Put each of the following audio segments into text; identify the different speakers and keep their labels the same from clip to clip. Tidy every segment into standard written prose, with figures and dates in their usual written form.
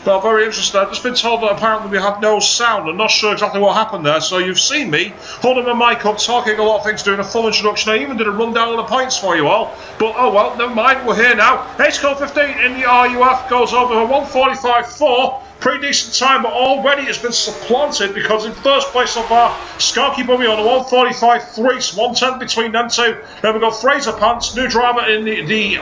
Speaker 1: Well, very interesting. I've just been told that apparently we have no sound. I'm not sure exactly what happened there. So you've seen me holding my mic up, talking a lot of things, doing a full introduction. I even did a rundown of the points for you all. But oh well, never mind. We're here now. Ace Code 15 in the RUF goes over a 1:45.4. Pretty decent time, but already it's been supplanted because in first place so far, Skarky Bummy on a 1:45.3, so 1:10 between them two. Then we've got Fraser Pants, new driver in the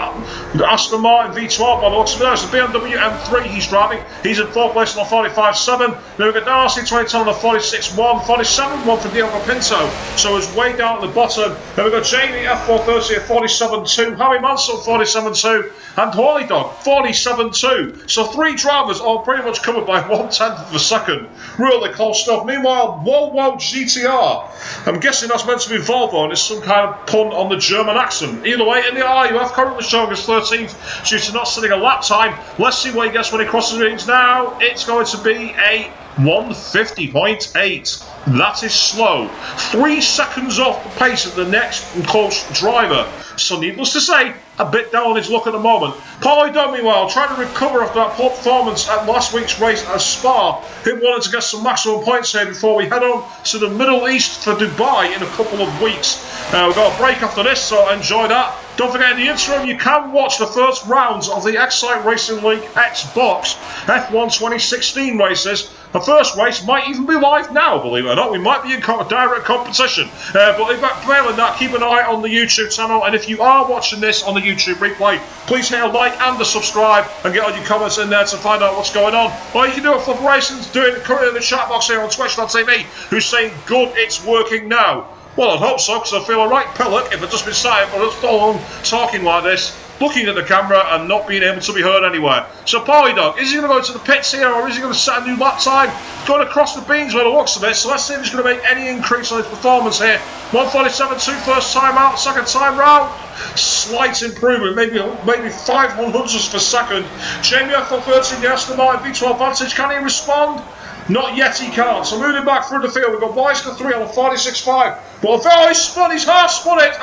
Speaker 1: Aston Martin V12 by the looks of it. It's the BMW M3 he's driving. He's in fourth place on a 45.7. Then we've got Darcy 2010 on a 46.1, 47.1 for Diogo Pinto, so it's way down at the bottom. Then we've got Jamie F430 at 47.2, Harry Mansell 47.2, and Holy Dog 47.2. So three drivers all pretty much covered by 1/10 of a second. Really close stuff. Meanwhile, Volvo GTR. I'm guessing that's meant to be Volvo and it's some kind of pun on the German accent. Either way, in the RUF, currently showing us 13th due to not setting a lap time. Let's see what he gets when he crosses the rings now. It's going to be a 1:50.8. That is slow. 3 seconds off the pace of the next close driver. So needless to say, a bit down on his luck at the moment. Paulie Dunn, meanwhile, trying to recover after that poor performance at last week's race at Spa. He wanted to get some maximum points here before we head on to the Middle East for Dubai in a couple of weeks. We've got a break after this, so enjoy that. Don't forget, in the interim, you can watch the first rounds of the Excite Racing League Xbox F1 2016 races. The first race might even be live now, believe it or not. We might be in direct competition. But failing that, keep an eye on the YouTube channel. And if you are watching this on the YouTube replay, please hit a like and a subscribe and get all your comments in there to find out what's going on. Or you can do it for Racing's doing it currently in the chat box here on Twitch.tv, who's saying, good, it's working now. Well, I'd hope so, because I feel a right pillock if I'd just been sat here for so long talking like this, looking at the camera and not being able to be heard anywhere. So, Paulie Dog, is he going to go to the pits here, or is he going to set a new lap time? Going across the beans by the looks of it, so let's see if he's going to make any increase on his performance here. 1:47.2 first time out, second time round. Slight improvement, maybe 5/100ths per second. Jamie F430, the Aston Martin V12 Vantage, can he respond? Not yet, he can't. So moving back through the field, we've got Weisker 3 on a 46.5. But oh, he's spun, he's half spun it.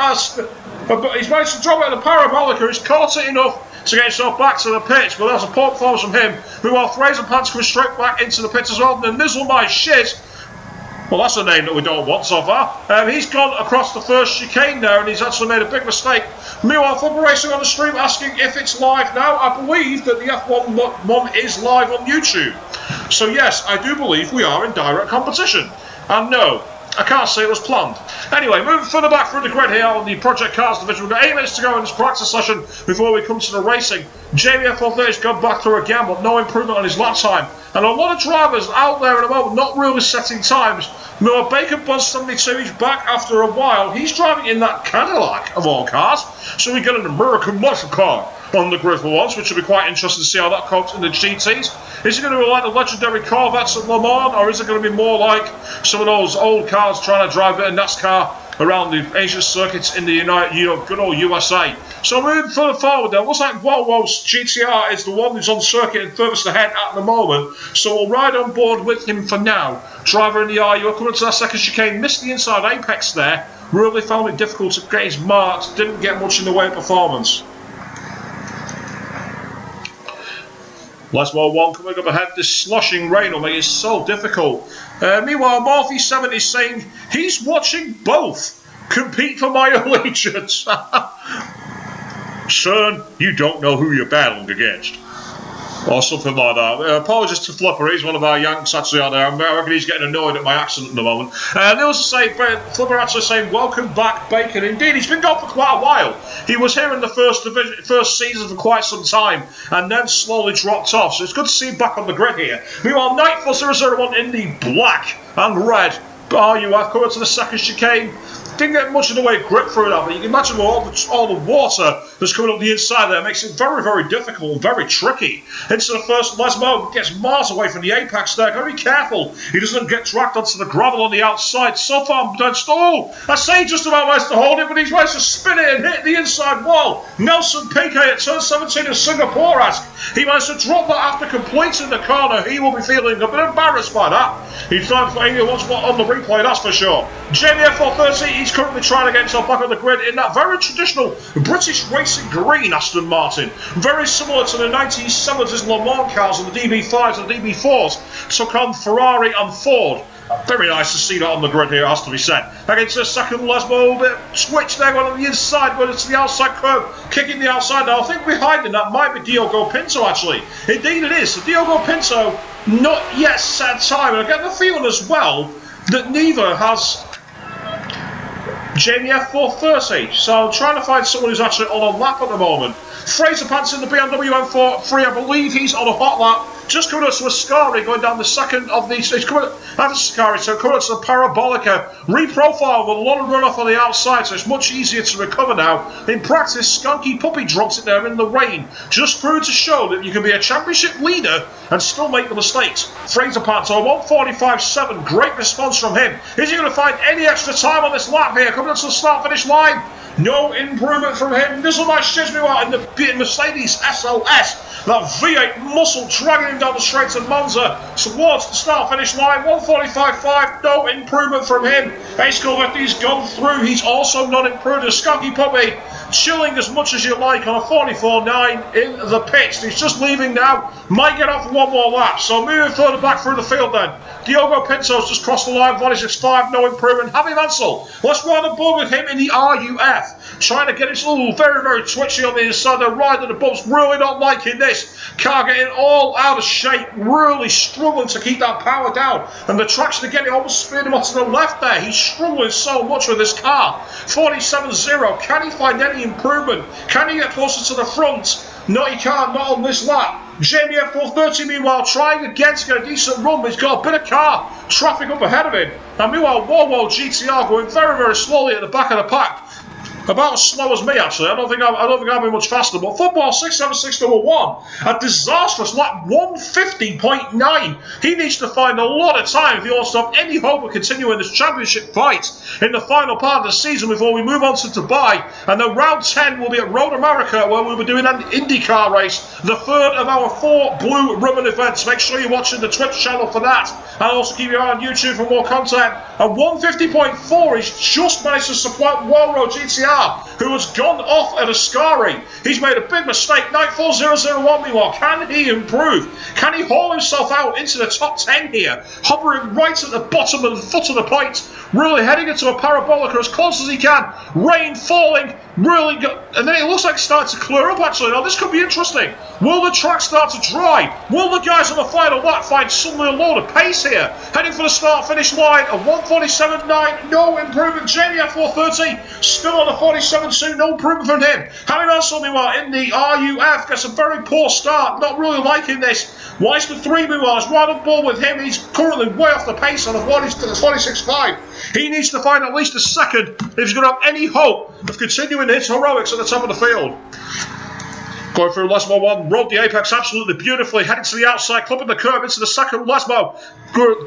Speaker 1: He's managed to drop it at the parabolica. He's caught it enough to get himself back to the pitch. But that's a poor performance from him. Meanwhile, Fraser Pants coming straight back into the pit as well. And then Nizzle My Shit. Well, that's a name that we don't want so far. He's gone across the first chicane there, and he's actually made a big mistake. Meanwhile, Football Racing on the stream asking if it's live now. I believe that the F1 one is live on YouTube. So yes, I do believe we are in direct competition. And no, I can't say it was planned. Anyway, moving further back through the grid here on the Project Cars division. We've got 8 minutes to go in this practice session before we come to the racing. Jamie F430 has gone back through again, but no improvement on his lap time. And a lot of drivers out there at the moment not really setting times. Noah Bacon Buzz 72, he's back after a while. He's driving in that Cadillac of all cars. So we get an American muscle car on the grid for once, which will be quite interesting to see how that copes in the GTs. Is it going to be like the legendary Corvettes at Le Mans, or is it going to be more like some of those old cars trying to drive a bit of NASCAR around the Asian circuits in the good old USA? So moving further forward there, looks like Volvo's GTR is the one who's on circuit and furthest ahead at the moment. So we'll ride on board with him for now. Driver in the RU coming to that second chicane, missed the inside apex there, really found it difficult to get his marks, didn't get much in the way of performance. Last ball one coming up ahead. This sloshing rain will make it so difficult. Meanwhile, Morphy7 is saying he's watching both compete for my allegiance. Son, you don't know who you're battling against. Or something like that. Apologies to Flipper, he's one of our Yanks actually out there. I reckon he's getting annoyed at my accent at the moment. They also say, Flipper actually saying, welcome back, Bacon. Indeed, he's been gone for quite a while. He was here in the first season for quite some time, and then slowly dropped off. So it's good to see him back on the grid here. Meanwhile, Nightfall 001 in the black and red RUF coming to the second chicane. Didn't get much in the way of grip through that, but you can imagine all the water that's coming up the inside there makes it very, very difficult and very tricky. Into the first, Lesmo gets miles away from the apex there. Got to be careful he doesn't get dragged onto the gravel on the outside. So far, I say he just about managed to hold it, but he's managed to spin it and hit the inside wall. Nelson Piquet at turn 17 in Singapore he managed to drop that after completing the corner. He will be feeling a bit embarrassed by that. He's trying to play once more on the replay, that's for sure. Jamie F430, he's currently trying to get himself back on the grid in that very traditional British race racing green Aston Martin, very similar to the 1970s Le Mans cars and the DB5s and the DB4s, took on Ferrari and Ford. Very nice to see that on the grid here, has to be said. Back into the second Lesmo, bit switch there, going on the inside, going to the outside curve, kicking the outside. Now, I think behind him that might be Diogo Pinto, actually. Indeed it is. So Diogo Pinto, not yet set time. And I get the feeling as well that neither has Jamie F430. So I'm trying to find someone who's actually on a lap at the moment. Fraser Pants in the BMW M4-3, I believe he's on a hot lap. Just coming up to Ascari, going down the second of these. He's coming up, after Ascari, so coming up to the Parabolica. Reprofile with a lot of runoff on the outside, so it's much easier to recover now. In practice, Skunky Puppy drops it there in the rain. Just proved to show that you can be a championship leader and still make the mistakes. Fraser Pants on 1:45.7, great response from him. Is he going to find any extra time on this lap here? Coming up to the start-finish line. No improvement from him. Nizzlemash Shizmiwa in the Mercedes SLS. That V8 muscle dragging him down the straight of Monza towards the start-finish line. 1:45.5. No improvement from him. Ace He's gone through. He's also not improved. A Skunky Puppy chilling as much as you like on a 44.9 in the pits. He's just leaving now. Might get off one more lap. So moving further back through the field then. Diogo Pinto's just crossed the line. 46.5. No improvement. Javi Mansell. Let's run the board with him in the RUF. Trying to get his very, very twitchy on the inside. The ride of the bumps. Really not liking this. Car getting all out of shape. Really struggling to keep that power down. And the traction again, it almost speared him off to the left there. He's struggling so much with this car. 47.0. Can he find any improvement? Can he get closer to the front? No, he can't. Not on this lap. Jamie F430, meanwhile, trying again to get a decent run, but he's got a bit of car traffic up ahead of him. And meanwhile, Volvo GTR going very, very slowly at the back of the pack. About as slow as me, actually. I don't think I'll be much faster. But Football 676-1, a disastrous lap, 150.9. He needs to find a lot of time if he wants to have any hope of continuing this championship fight in the final part of the season before we move on to Dubai. And then round 10 will be at Road America, where we'll be doing an IndyCar race, the third of our 4 blue ribbon events. Make sure you're watching the Twitch channel for that. And also keep your eye on YouTube for more content. And 150.4, he's just managed to supplant Walro GTR, who has gone off at Ascari. He's made a big mistake. 94001 meanwhile. Can he improve? Can he haul himself out into the top 10 here? Hovering right at the bottom of the foot of the point. Really heading into a parabolica as close as he can. Rain falling. Really good. And then it looks like it's starting to clear up actually. Now this could be interesting. Will the track start to dry? Will the guys on the final lap find suddenly a load of pace here? Heading for the start-finish line of 1:47.9. No improvement. Jamie F430 still on the 47.2. No improvement from him. Harry Mansell meanwhile in the RUF gets a very poor start. Not really liking this. Weiss 3 meanwhile is right on board with him. He's currently way off the pace on the 46.5. He needs to find at least a second if he's going to have any hope of continuing his heroics at the top of the field. Going through Lesmo 1, rode the apex absolutely beautifully, heading to the outside, clipping the curve into the second Lesmo,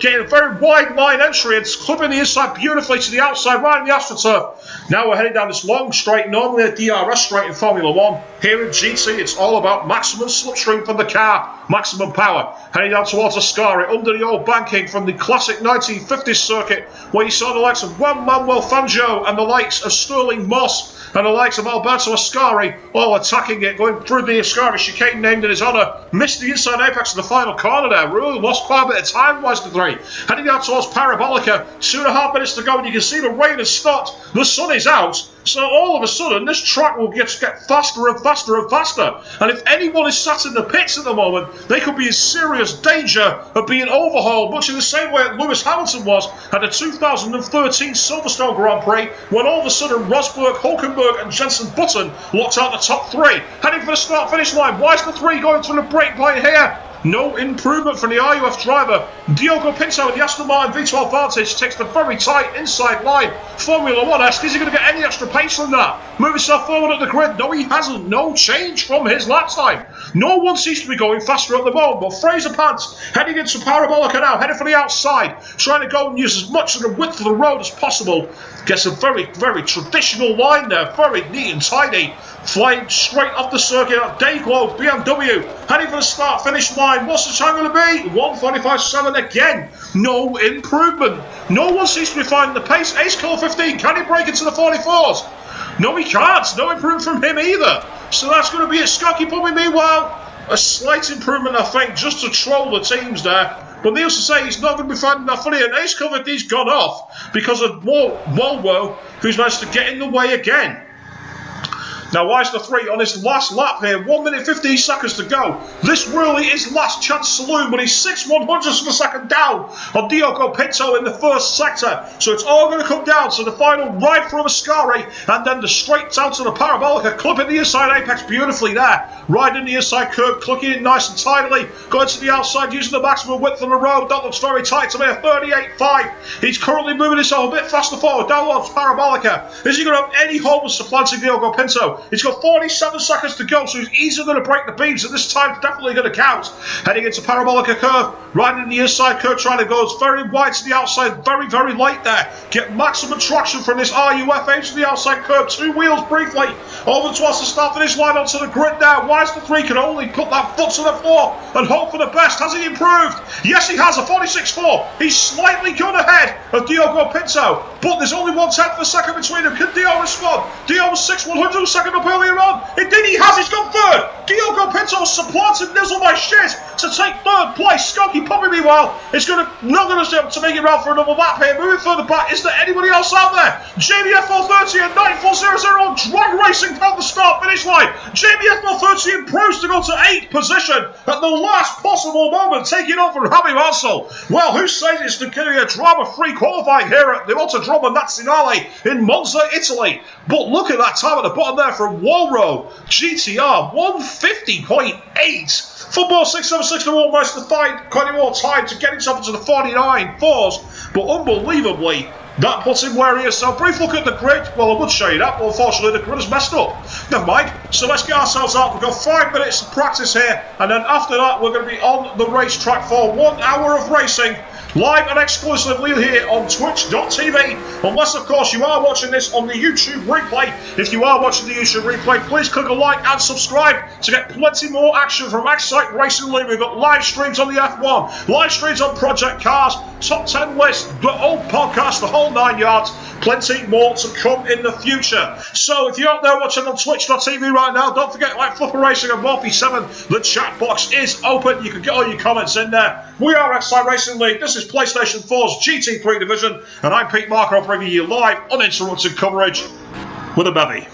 Speaker 1: getting a very wide line entry and clipping the inside beautifully to the outside, right in the AstroTurf. Now we're heading down this long straight, normally a DRS straight in Formula 1. Here in GT, it's all about maximum slipstream from the car, maximum power. Heading down towards Ascari, under the old banking from the classic 1950s circuit, where you saw the likes of Juan Manuel Fangio and the likes of Sterling Moss and the likes of Alberto Ascari all attacking it, going through the Ascari chicane named in his honour. Missed the inside apex in the final corner there. Really lost quite a bit of time, Weiss the 3. Heading down towards Parabolica. 2.5 minutes to go, and you can see the rain has stopped. The sun is out. So all of a sudden, this track will get faster and faster and faster. And if anyone is sat in the pits at the moment, they could be in serious danger of being overhauled, much in the same way that Lewis Hamilton was at the 2013 Silverstone Grand Prix, when all of a sudden Rosberg, Hulkenberg and Jenson Button locked out the top 3. Heading for the start-finish line. Weiss the 3 going through the break point here. No improvement from the RUF driver. Diogo Pinto with the Aston Martin V12 Vantage takes the very tight inside line. Formula 1-esque. Is he going to get any extra pace from that? Move himself forward at the grid. No, he hasn't. No change from his lap time. No one seems to be going faster at the moment. But Fraser Pants heading into Parabolica now, heading for the outside, trying to go and use as much of the width of the road as possible. Gets a very, very traditional line there. Very neat and tidy. Flying straight off the circuit. Dayglow BMW heading for the start-finish line. line. What's the time going to be? 1:45.7 again. No improvement. No one seems to be finding the pace. Ace Killer 15, can he break into the 44s? No, he can't. No improvement from him either. So that's going to be it. Skokie Puppy, meanwhile, a slight improvement, I think, just to troll the teams there. But needless to say, he's not going to be finding that funny. And Ace Killer 15's gone off because of Wolwo, who's managed to get in the way again. Now, why is the 3 on his last lap here? 1 minute 15 seconds to go. This really is last chance saloon, but he's 6/100ths of a second down on Diogo Pinto in the first sector. So it's all going to come down to the final ride from Ascari, and then the straight down to the Parabolica, clipping the inside apex beautifully there. Riding the inside curve, clicking it nice and tidily, going to the outside, using the maximum width on the road. That looks very tight to me, a 38.5. He's currently moving himself a bit faster forward, downwards Parabolica. Is he going to have any hope of supplanting Diogo Pinto? He's got 47 seconds to go, so he's easily going to break the beams, and this time's definitely going to count. Heading into Parabolica curve, riding in the inside curve, trying to go very wide to the outside, very, very light there. Get maximum traction from this RUF to the outside curve, 2 wheels briefly, over towards the start-finish line onto the grid now. Wise the 3 can only put that foot to the floor and hope for the best. Has he improved? Yes, he has, a 46.4. He's slightly gone ahead of Diogo Pinto, but there's only 1/10 of a second between them. Can Dio respond? Dio was 6/100 second up earlier on. Indeed he has, he's gone third. Diogo Pinto supplanted Nizzle by shit to take third place. Skokie Puppy, meanwhile, is not going to make it round for another lap here. Moving further back, is there anybody else out there? JBFL 30 and 9400 on drag racing from the start finish line. JBFL 30 improves to go to 8th position at the last possible moment, taking on from Javi Marcel. Well, who says it's going to be a drama-free qualifying here at the Autodromo Nazionale in Monza, Italy? But look at that time at the bottom there from Walro GTR, 150.8. Football 676 to almost to find quite more time to get himself into the 49.4s, but unbelievably, that puts him where he is. So, brief look at the grid. Well, I would show you that, but unfortunately the grid is messed up. Never mind. So let's get ourselves out. We've got 5 minutes of practice here, and then after that we're going to be on the racetrack for 1 hour of racing. Live and exclusively here on twitch.tv, unless of course you are watching this on the YouTube replay. If you are watching the YouTube replay, please click a like and subscribe to get plenty more action from Excite Racing League. We've got live streams on the F1, live streams on Project Cars, top 10 list, the old podcast, the whole 9 yards. Plenty more to come in the future. So if you're out there watching on twitch.tv right now, don't forget, like Flipper Racing and Morphe7, the chat box is open. You can get all your comments in there. We are Excite Racing League. This is PlayStation 4's GT3 division, and I'm Pete Marker. I'll bring you live, uninterrupted coverage with a bevy.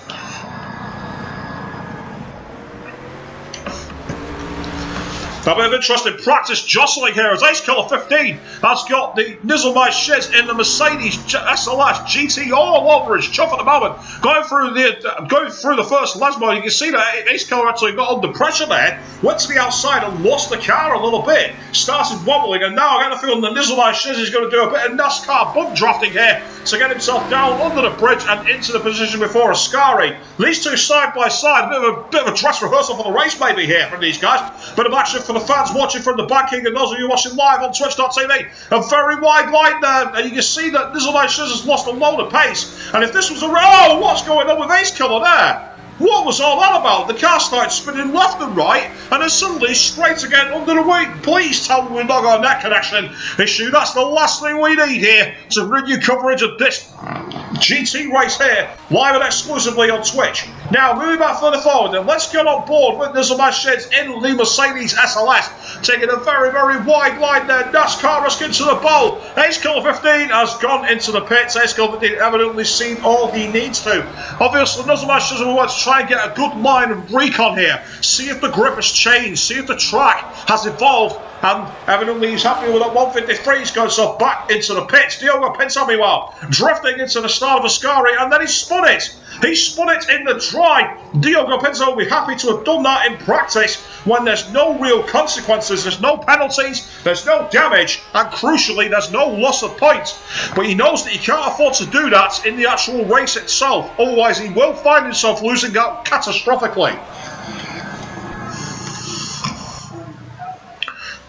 Speaker 1: A bit of interesting practice jostling here as Ace Killer 15 has got the Nizzle My Shit in the Mercedes SLS GT all over his chuff at the moment. Going through the first Lesmo, you can see that Ace Killer actually got under pressure there, went to the outside and lost the car a little bit, started wobbling, and now I get the feeling the Nizzle My Shit is going to do a bit of NASCAR bump drafting here to get himself down under the bridge and into the position before Ascari. These two side by side, a bit of a dress rehearsal for the race maybe here from these guys. Bit of action for the fans watching from the backing, and those of you watching live on twitch.tv. A very wide line there, and you can see that Nizzle My Shit has lost a load of pace. And if this was oh, what's going on with Ace Killer there? What was all that about? The car started spinning left and right, and then suddenly straight again under the wing. Please tell me we've not got a net connection issue. That's the last thing we need here to bring you coverage of this GT race here, live and exclusively on Twitch. Now, moving back further forward, then let's get on board with Nizzle My Shit in the Mercedes SLS, taking a very, very wide line there. NASCAR is into the bowl. Ace Killer 15 has gone into the pits. Ace Killer 15 evidently seen all he needs to. Obviously, Nizzle My Shit will want to try and get a good line of recon here, see if the grip has changed, see if the track has evolved, and evidently he's happy with that 153. He's going so back into the pits. Diogo Pinto, meanwhile, drifting into the start of Ascari, and then he spun it. He spun it in the dry. Diogo Pinto will be happy to have done that in practice when there's no real consequences, there's no penalties, there's no damage, and crucially, there's no loss of points. But he knows that he can't afford to do that in the actual race itself, otherwise he will find himself losing out catastrophically.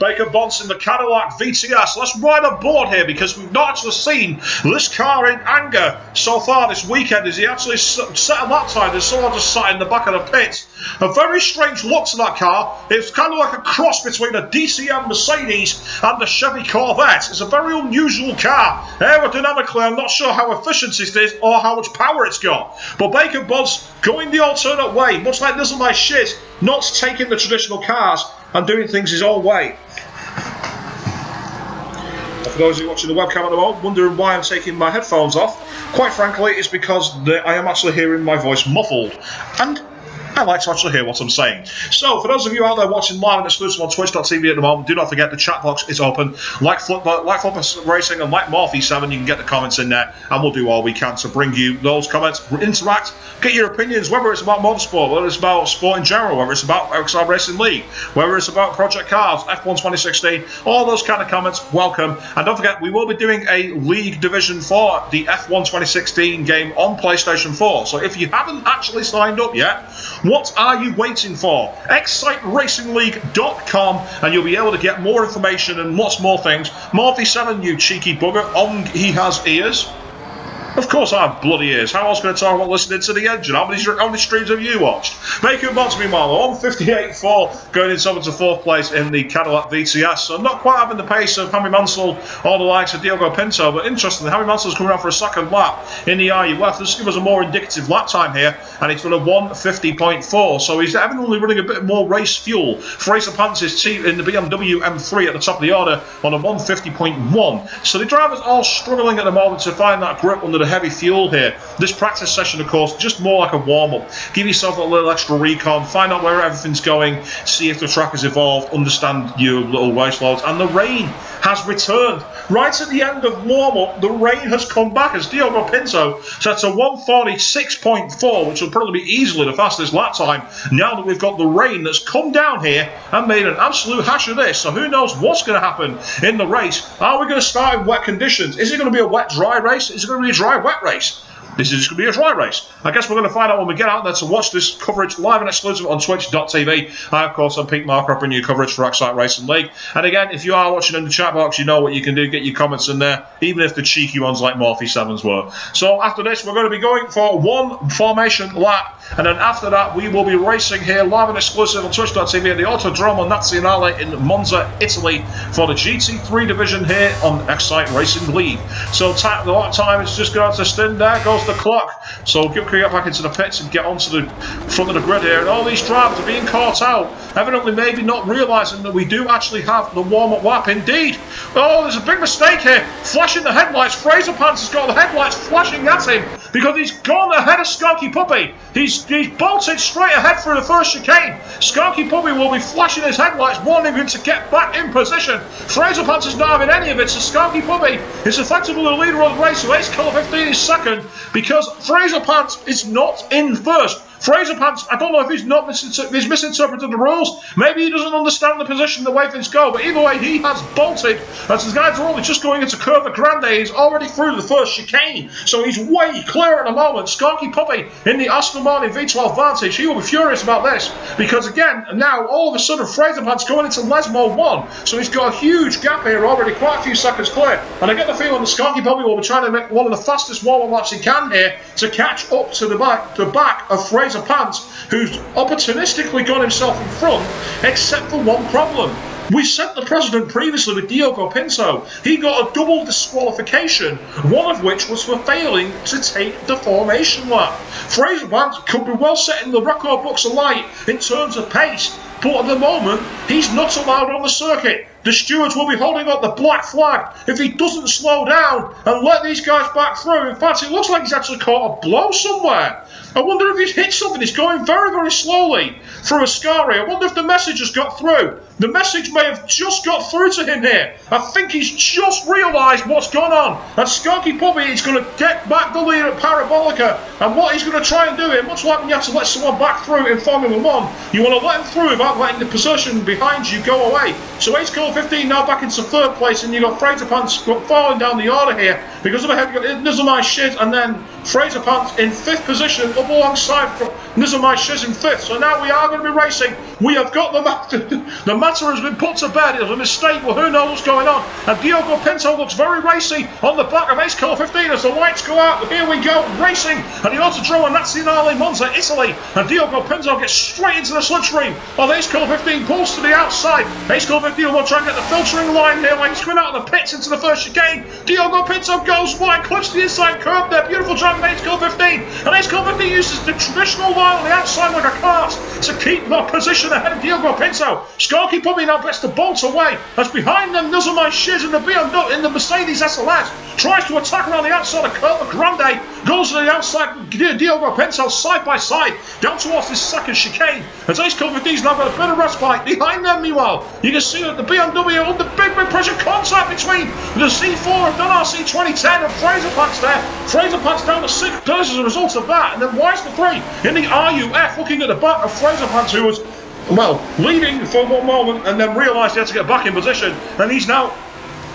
Speaker 1: Baker Bonds in the Cadillac VTS. Let's ride aboard here because we've not actually seen this car in anger so far this weekend. Is he actually set a lap time? There's someone just sat in the back of the pit. A very strange look to that car. It's kind of like a cross between a DCM Mercedes and the Chevy Corvette. It's a very unusual car. Aerodynamically, I'm not sure how efficient it is or how much power it's got. But Baker Bonds going the alternate way, much like Nizzle My Shit, not taking the traditional cars and doing things his own way. For those of you watching the webcam at the moment, wondering why I'm taking my headphones off, quite frankly, it's because I am actually hearing my voice muffled. And I like to actually hear what I'm saying. So, for those of you out there watching live and exclusive on Twitch.tv at the moment, do not forget the chat box is open. Like Flipper Racing and like Morphe7, you can get the comments in there, and we'll do all we can to bring you those comments. Interact, get your opinions, whether it's about motorsport, whether it's about sport in general, whether it's about XR Racing League, whether it's about Project Cars, F1 2016, all those kind of comments, welcome. And don't forget, we will be doing a league division for the F1 2016 game on PlayStation 4. So if you haven't actually signed up yet, what are you waiting for? ExciteRacingLeague.com, and you'll be able to get more information and lots more things. Morphe7, you cheeky bugger, he has ears. Of course I have bloody ears. How else can I talk about listening to the engine? How many streams have you watched? Baker Bonds, meanwhile, 158.4, going into 4th place in the Cadillac VTS. So not quite having the pace of Hammy Mansell or the likes of Diogo Pinto, but interestingly, Hammy Mansell's coming out for a second lap in the RUF. This gives us a more indicative lap time here, and it's done a 150.4. So he's evidently running a bit more race fuel. Fraser Pants is in the BMW M3 at the top of the order on a 150.1. So the drivers all struggling at the moment to find that grip under the heavy fuel here. This practice session, of course, just more like a warm-up. Give yourself a little extra recon, find out where everything's going, see if the track has evolved, understand your little race loads. And the rain has returned. Right at the end of warm-up, the rain has come back as Diogo Pinto sets a 146.4, which will probably be easily the fastest lap time now that we've got the rain that's come down here and made an absolute hash of this. So who knows what's going to happen in the race? Are we going to start in wet conditions? Is it going to be a wet-dry race? Is it going to be a dry-wet race? This is just going to be a dry race. I guess we're going to find out when we get out there to watch this coverage live and exclusive on Twitch.tv. I, of course, am Pete Marker, bringing you coverage for Excite Racing League. And again, if you are watching in the chat box, you know what you can do. Get your comments in there, even if the cheeky ones like Morphe7's were. So after this, we're going to be going for one formation lap. And then after that, we will be racing here live and exclusive on Twitch.tv at the Autodromo Nazionale in Monza, Italy for the GT3 division here on Excite Racing League. So the lap time is just going to stand. There goes the clock. So we get back into the pits and get onto the front of the grid here. And all these drivers are being caught out. Evidently maybe not realising that we do actually have the warm-up lap. Indeed. Oh, there's a big mistake here. Flashing the headlights. Fraser Pants has got the headlights flashing at him because he's gone ahead of Skunky Puppy. He's bolted straight ahead through the first chicane. Skunky Puppy will be flashing his headlights, warning him to get back in position. Fraser Pants is not having any of it, so Skunky Puppy is effectively the leader of the race. So Ace Colour 15 is second because Fraser Pants is not in first. Fraser Pants, I don't know if he's misinterpreted the rules. Maybe he doesn't understand the position, the way things go. But either way, he has bolted. As the guys are only just going into Curva Grande, he's already through the first chicane. So he's way clear at the moment. Skunky Puppy in the Aston Martin V12 Vantage. He will be furious about this. Because again, now all of a sudden, Fraser Pants going into Lesmo 1. So he's got a huge gap here already, quite a few seconds clear. And I get the feeling that Skunky Puppy will be trying to make one of the fastest warm-up laps he can here to catch up to the back of Fraser Pants, who's opportunistically got himself in front, except for one problem. We sent the president previously with Diogo Pinto. He got a double disqualification, one of which was for failing to take the formation lap. Fraser Pants could be well set in the record books alight in terms of pace, but at the moment, he's not allowed on the circuit. The stewards will be holding up the black flag if he doesn't slow down and let these guys back through. In fact, it looks like he's actually caught a blow somewhere. I wonder if he's hit something. He's going very, very slowly through Ascari. I wonder if the message has got through. The message may have just got through to him here. I think he's just realised what's gone on. And Skunky Puppy is going to get back the lead at Parabolica. And what he's going to try and do here, much like when you have to let someone back through in Formula 1, you want to let him through without letting the position behind you go away. So Ace Colour 15 now back into third place, and you've got Fraser Pants falling down the order here. Because of a head, Nizzle My Shit, and then Fraser Pants in fifth position up alongside Nizamai Shiz in 5th. So now we are going to be racing. We have got the matter. The matter has been put to bed. It was a mistake. Well, who knows what's going on? And Diogo Pinto looks very racy on the back of Ace Killer 15 as the lights go out. Here we go, racing. And the Autodromo Nazionale Monza, Italy. And Diogo Pinto gets straight into the slipstream of Ace Killer 15, pulls to the outside. Ace Killer 15 will try and get the filtering line here, like he's coming out of the pits into the first chicane. Diogo Pinto goes wide, clips the inside curve there. Beautiful drive of Ace Killer 15. And Ace Killer 15 uses the traditional line on the outside like a cart to keep the position ahead of Diogo Pinto. Skarky Puppy now gets the bolt away as behind them Nizamai Shiz in the BMW in the Mercedes SLS tries to attack around the outside of Curva Grande, goes to the outside Diogo Pinto side by side down towards this second chicane as Ace Killer 15's now got a bit of respite. Behind them meanwhile you can see that the BMW under big pressure contact between the C4 of RC 2010 and Fraser Pants there. Fraser Pants down to 6th as a result of that, and then Wise the 3 in the RUF looking at the back of Fraser Pants, who was, well, leaving for one moment and then realised he had to get back in position, and he's now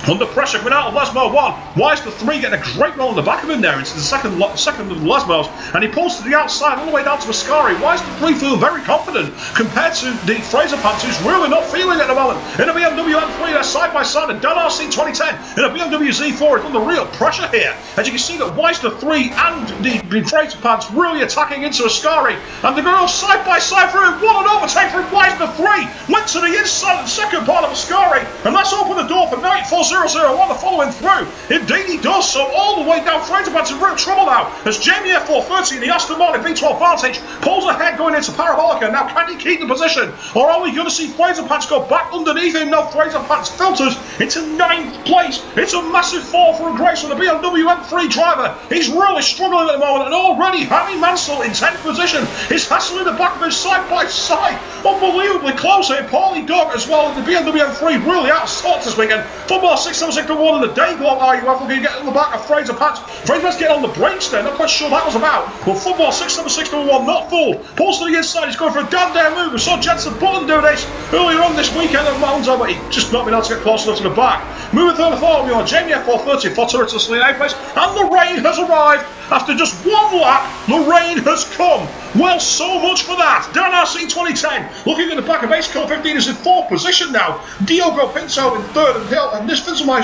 Speaker 1: under pressure coming out of Lesmo 1. Wise the 3 getting a great roll on the back of him there into the second of the Lesmos, and he pulls to the outside all the way down to Ascari. Wise the 3 feel very confident compared to the Fraser Pants, who's really not feeling it at the moment. In a BMW M3 they're side by side, and RC 2010 in a BMW Z4 is under real pressure here. As you can see that Wise the 3 and the Fraser Pants really attacking into Ascari, and the girls side by side through. What an overtake from Wise the 3! Went to the inside of the second part of Ascari, and that's opened the door for 94 001 following through. Indeed he does so, all the way down. Fraser Pants in real trouble now as Jamie F430 in the Aston Martin V12 Vantage pulls ahead going into Parabolica. Now can he keep the position, or are we going to see Fraser Pants go back underneath him? No, Fraser Pants filters into 9th place. It's a massive fall for Grace on the BMW M3 driver. He's really struggling at the moment, and already Harry Mansell in 10th position is hassling the back of him side by side. Unbelievably close here. Paulie Dog as well in the BMW M3 really out of sorts this weekend. Football 676-1 in the day glove RUF looking to get on the back of Fraser Pants. Fraser Pants getting on the brakes there, not quite sure what that was about. Well, Football 676-1 not fooled. Pulls to the inside, he's going for a damn move. We saw Jensen Button do this earlier on this weekend at Monza, but he just not been able to get close enough to the back. Moving through the forward, we are Jamie F430 for Turretlessly in 8th place, and the rain has arrived. After just one lap, the rain has come. Well, so much for that. Dan RC 2010 looking at the back of Ace Killer 15 is in 4th position now. Diogo Pinto in 3rd, and Hill and this Nizamai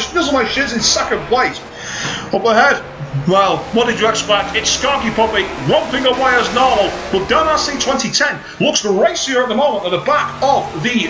Speaker 1: Shiz in 2nd place. Up ahead, well, what did you expect? It's Skarky Puppy romping away as normal, but Dan RC 2010 looks the racier at the moment at the back of the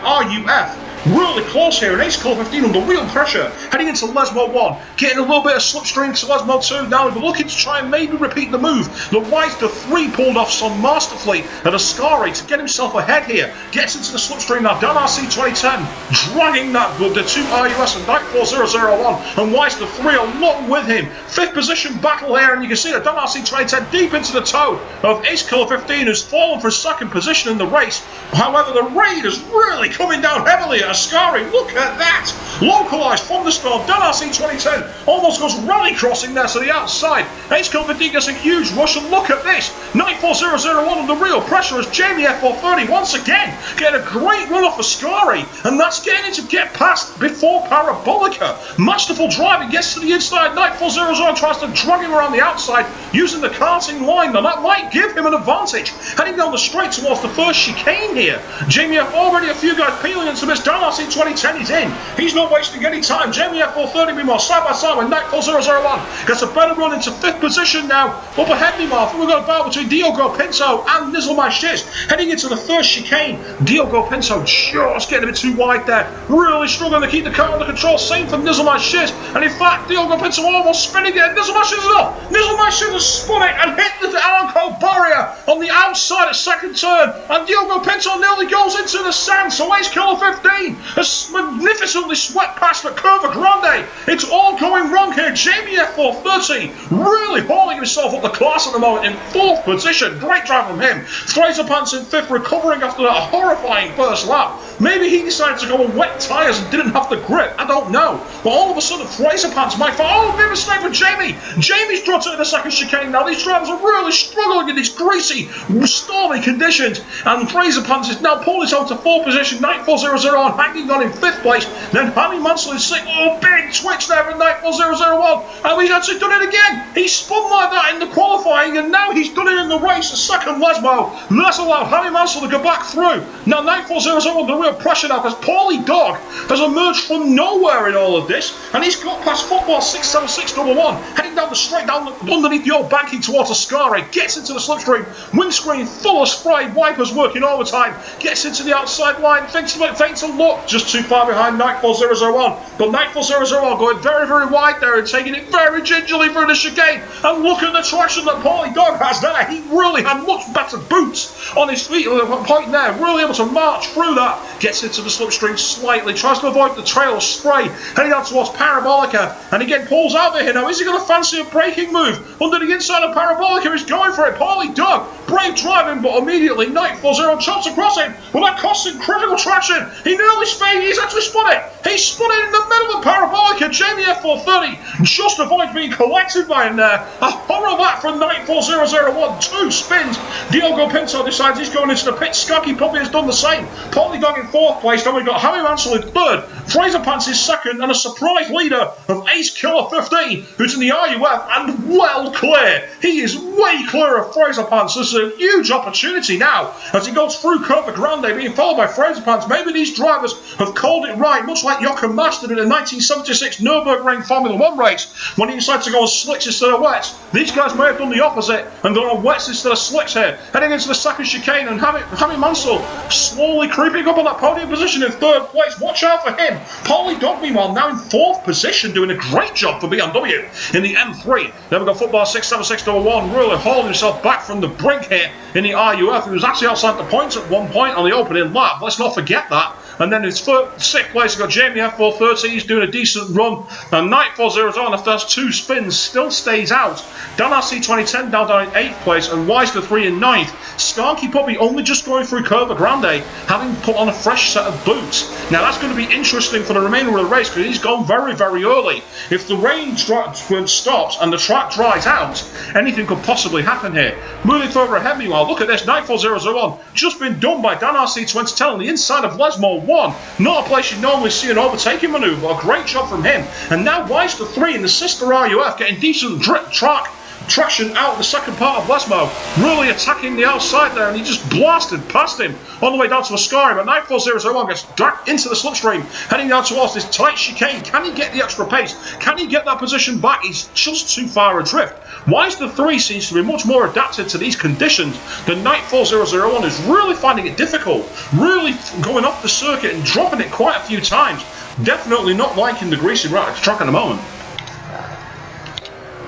Speaker 1: RUF. Really close here, and Ace Killer 15 under real pressure, heading into Lesmo 1, getting a little bit of slipstream to Lesmo 2. Now we're looking to try and maybe repeat the move that Wise the 3 pulled off so masterfully at Ascari to get himself ahead here. Gets into the slipstream now, Dan RC 2010 dragging that good, the 2 RUS and 94001, and Wise the 3 along with him. 5th position battle here, and you can see that Dan RC 2010 deep into the toe of Ace Killer 15, who's fallen for 2nd position in the race. However, the rain is really coming down heavily at Ascari. Look at that! Localised thunderstorm. Dan RC 2010 almost goes rally crossing there to the outside. Ace Killer 15 gets a huge rush, and look at this. 94001 under real pressure as Jamie F430 once again getting a great run off Ascari, and that's getting him to get past before Parabolica. Masterful driving, gets to the inside. 9400 tries to drag him around the outside using the karting line. Now that might give him an advantage. Heading down the straight towards the first chicane here. Jamie F already a few guys peeling into this. Dan RC 2010 is in. He's not wasting any time. Jamie F430 meanwhile side by side with 94001 gets a better run into 5th position now. Up ahead meanwhile, we've got a battle between Diogo Pinto and Nizamai Shiz. Heading into the first chicane, Diogo Pinto just getting a bit too wide there. Really struggling to keep the car under control. Same for Nizamai Shiz. And in fact, Diogo Pinto almost spinning it. Nizamai Shiz is up. Nizamai Shiz has spun it and hit the Alanco barrier on the outside at 2nd turn. And Diogo Pinto nearly goes into the sand. So Ace Killer 15 has magnificently swept past the Curva Grande. It's all going wrong here. Jamie F430 really hauling himself up the class at the moment in 4th position. Great drive from him. Fraser Pants in 5th, recovering after that horrifying first lap. Maybe he decided to go on wet tyres and didn't have the grip. I don't know. But all of a sudden, Fraser Pants might fall. Oh, bit of a mistake for Jamie. Jamie's dropped into the 2nd chicane now. These drivers are really struggling in these greasy, stormy conditions. And Fraser Pants is now pulling himself to 4th position. 9400 hanging on in 5th place. Then Hammy Mansell in 6th. Oh, big switch there for Nightfall 001. And he's actually done it again. He spun like that in the qualifying, and now he's done it in the race. The second Lesmo. That's allowed Hammy Mansell to go back through. Now Nightfall 001, the real pressure now, because Paulie Dog has emerged from nowhere in all of this, and he's got past Football 67611, heading down the straight down underneath the old banking towards Ascari, gets into the slipstream, windscreen full of spray, wipers working overtime, gets into the outside line, thinks a look, just too far behind Nightfall 001, but Nightfall 001 going very, very wide there and taking it very gingerly through the chicane, and look at the traction that Paulie Dog has there. He really had much better boots on his feet at the point there, really able to march through that, gets into the slipstream slightly, tries to avoid the trail of spray, heading out towards Parabolica, and again pulls out there here. Now is he going to fancy a braking move under the inside of Parabolica? He's going for it. Paulie Dog, brave driving, but immediately Nightfall 0 chops across him, well that costs him critical traction. He nearly spun, he's actually spun it. He spun it in the middle of Parabolica. Jamie F430 just avoids being collected by him there. A horror lap from Nightfall 001, 2 spins. Diogo Pinto decides he's going into the pit. Skunky Puppy has done the same. Paulie Dog in 4th place. Then we've got Harry Mansell in 3rd. Fraser Pants is 2nd, and a surprise leader of Ace Killer 15, who's in the RUF and well clear. He is way clear of Fraser Pants. This is a huge opportunity now as he goes through Curva Grande, being followed by Fraser Pants. Maybe these drivers have called it right, much like Jochen Master in the 1976 Nürburgring Formula 1 race when he decided to go on slicks instead of wets. These guys may have done the opposite and gone on wets instead of slicks here. Heading into the second chicane, and Hammy Mansell slowly creeping up on that podium position in 3rd place. Watch out for him. Paulie Dog, meanwhile, now in 4th position, doing a great job for BMW in the M3. Then we've got Football 67601 really hauling himself back from the brink here in the RUF. He was actually outside the points at one point on the opening lap. Let's not forget that. And then in 6th place, we've got Jamie F430. He's doing a decent run. And Nightfall 0 after those 2 spins, still stays out. Dan RC 2010 down in 8th place, and Wise the 3 in 9th. Skunky Puppy only just going through Curva Grande, having put on a fresh set of boots. Now that's going to be interesting for the remainder of the race because he's gone very, very early. If the rain stops and the track dries out, anything could possibly happen here. Moving further ahead, meanwhile, look at this. Nightfall 001 just been done by Dan RC 2010 on the inside of Lesmo 1. Not a place you normally see an overtaking manoeuvre, but a great job from him. And now Wise the 3 in the sister RUF getting decent traction out the second part of Lesmo, really attacking the outside there, and he just blasted past him on the way down to Ascari. But Nightfall 001 gets back into the slipstream, heading down towards this tight chicane. Can he get the extra pace? Can he get that position back? He's just too far adrift. Wise the 3 seems to be much more adapted to these conditions than Nightfall 001 is really finding it difficult, really going off the circuit and dropping it quite a few times. Definitely not liking the greasy track at the moment.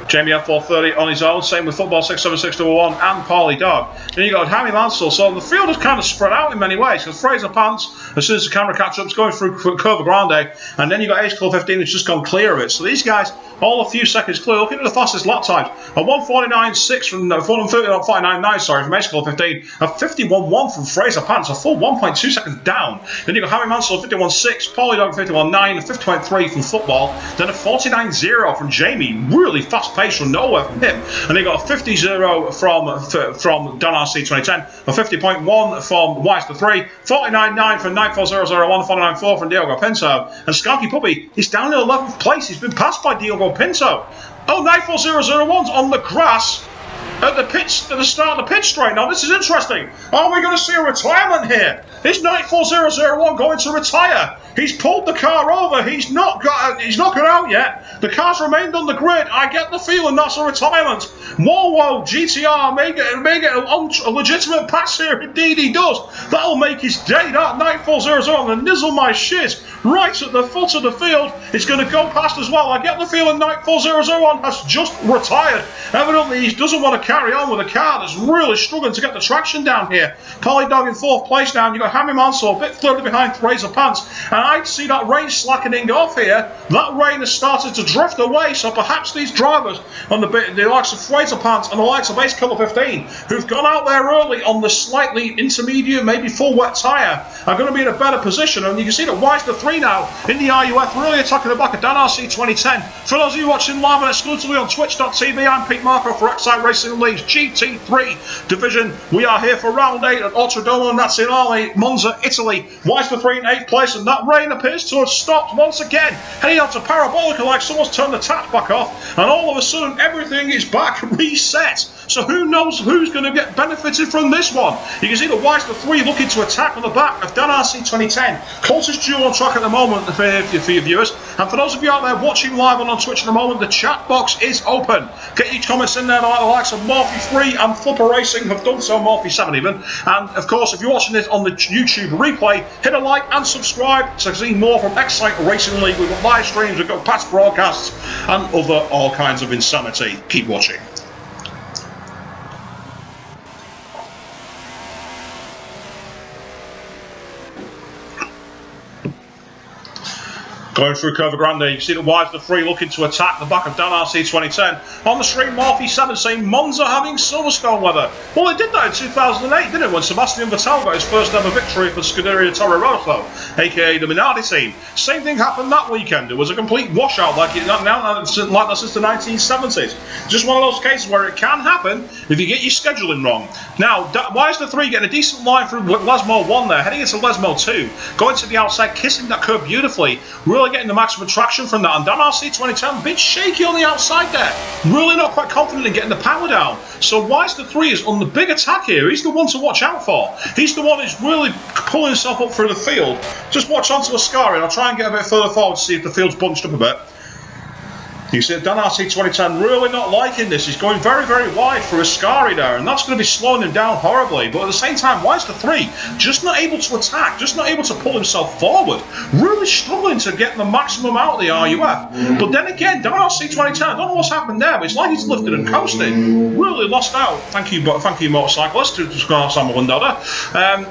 Speaker 1: Jamie F430 on his own, same with Football 67601 and Paulie Dog. Then you got Hammy Mansell, so the field is kind of spread out in many ways, because Fraser Pants, as soon as the camera catches up, is going through Curva Grande, and then you got Ace Club 15 who's just gone clear of it. So these guys, all a few seconds clear. Looking at the fastest lap times, a 1:49.6 from 1:49.9, sorry, from Ace Club 15, a 51.1 from Fraser Pants, a full 1.2 seconds down. Then you got Hammy Mansell 51.6, Paulie Dog 51.9, a 50.3 from Football, then a 49.0 from Jamie, really fast pace from nowhere from him. And they got a 50.0 from Dan RC 2010, a 50.1 from Wise the 3, 49.9 from Nightfall 001, 49.4 from Diogo Pinto, and Skunky Puppy, he's down in 11th place. He's been passed by Diogo Pinto. Oh, Nightfall 001's on the grass at the start of the pitch straight. Now this is interesting. Are we going to see a retirement here? Is Nightfall 001 going to retire? He's pulled the car over. He's not got out yet. The car's remained on the grid. I get the feeling that's a retirement. Whoa, GTR may get a legitimate pass here. Indeed he does. That'll make his day. That Nightfall 001 and nizzle my shiz right at the foot of the field. It's going to go past as well. I get the feeling Nightfall 001 has just retired. Evidently he doesn't want to carry on with a car that's really struggling to get the traction down here. Paulie Dog in 4th place now, and you've got Hammy Mansell a bit further behind Fraser Pants, and I see that rain slackening off here. That rain has started to drift away, so perhaps these drivers on the likes of Fraser Pants and the likes of Ace Killer 15, who've gone out there early on the slightly intermediate, maybe full wet tyre, are going to be in a better position. And you can see that Wise the 3 now in the RUF, really attacking the back of Dan RC 2010. For those of you watching live and exclusively on twitch.tv, I'm Pete Marco for Excite Racing League's GT3 division. We are here for round 8 at Autodrome, and that's in Arley. Monza, Italy. Wise the 3 in 8th place, and that rain appears to have stopped once again. Heading out to Parabolica like someone's turned the tap back off, and all of a sudden everything is back reset. So who knows who's going to get benefited from this one? You can see the Wise the 3 looking to attack on the back of Dan RC 2010. Closest duel on track at the moment for your viewers. And for those of you out there watching live on Twitch at the moment, the chat box is open. Get your comments in there like the likes of Morphy3 and Flipper Racing have done so, Morphy7 even. And of course, if you're watching this on the YouTube replay, hit a like and subscribe to see more from Excite Racing League. We've got live streams, we've got past broadcasts, and other all kinds of insanity. Keep watching. Going through Curva Grande, you see the Wise the 3 looking to attack the back of Dan RC 2010. On the stream, Morphy7 saying Monza having Silverstone weather. Well, they did that in 2008, didn't it, when Sebastian Vettel got his first ever victory for Scuderia Toro Rosso, aka the Minardi team. Same thing happened that weekend. It was a complete washout like that since the 1970s. Just one of those cases where it can happen if you get your scheduling wrong. Now, Wise the 3 getting a decent line through Lesmo 1 there, heading into Lesmo 2, going to the outside, kissing that curb beautifully, really getting the maximum traction from that, and Dan RC 2010 a bit shaky on the outside there, really not quite confident in getting the power down. So Wise the 3 is on the big attack here. He's the one to watch out for. He's the one who's really pulling himself up through the field. Just watch onto Ascari, and I'll try and get a bit further forward to see if the field's bunched up a bit. You see Dan RC 2010 really not liking this. He's going very, very wide for Ascari there, and that's going to be slowing him down horribly. But at the same time, Wise the 3 just not able to attack, just not able to pull himself forward. Really struggling to get the maximum out of the RUF. But then again, Dan RC 2010, I don't know what's happened there, but it's like he's lifted and coasted. Really lost out. Thank you motorcyclist, to Sam window there.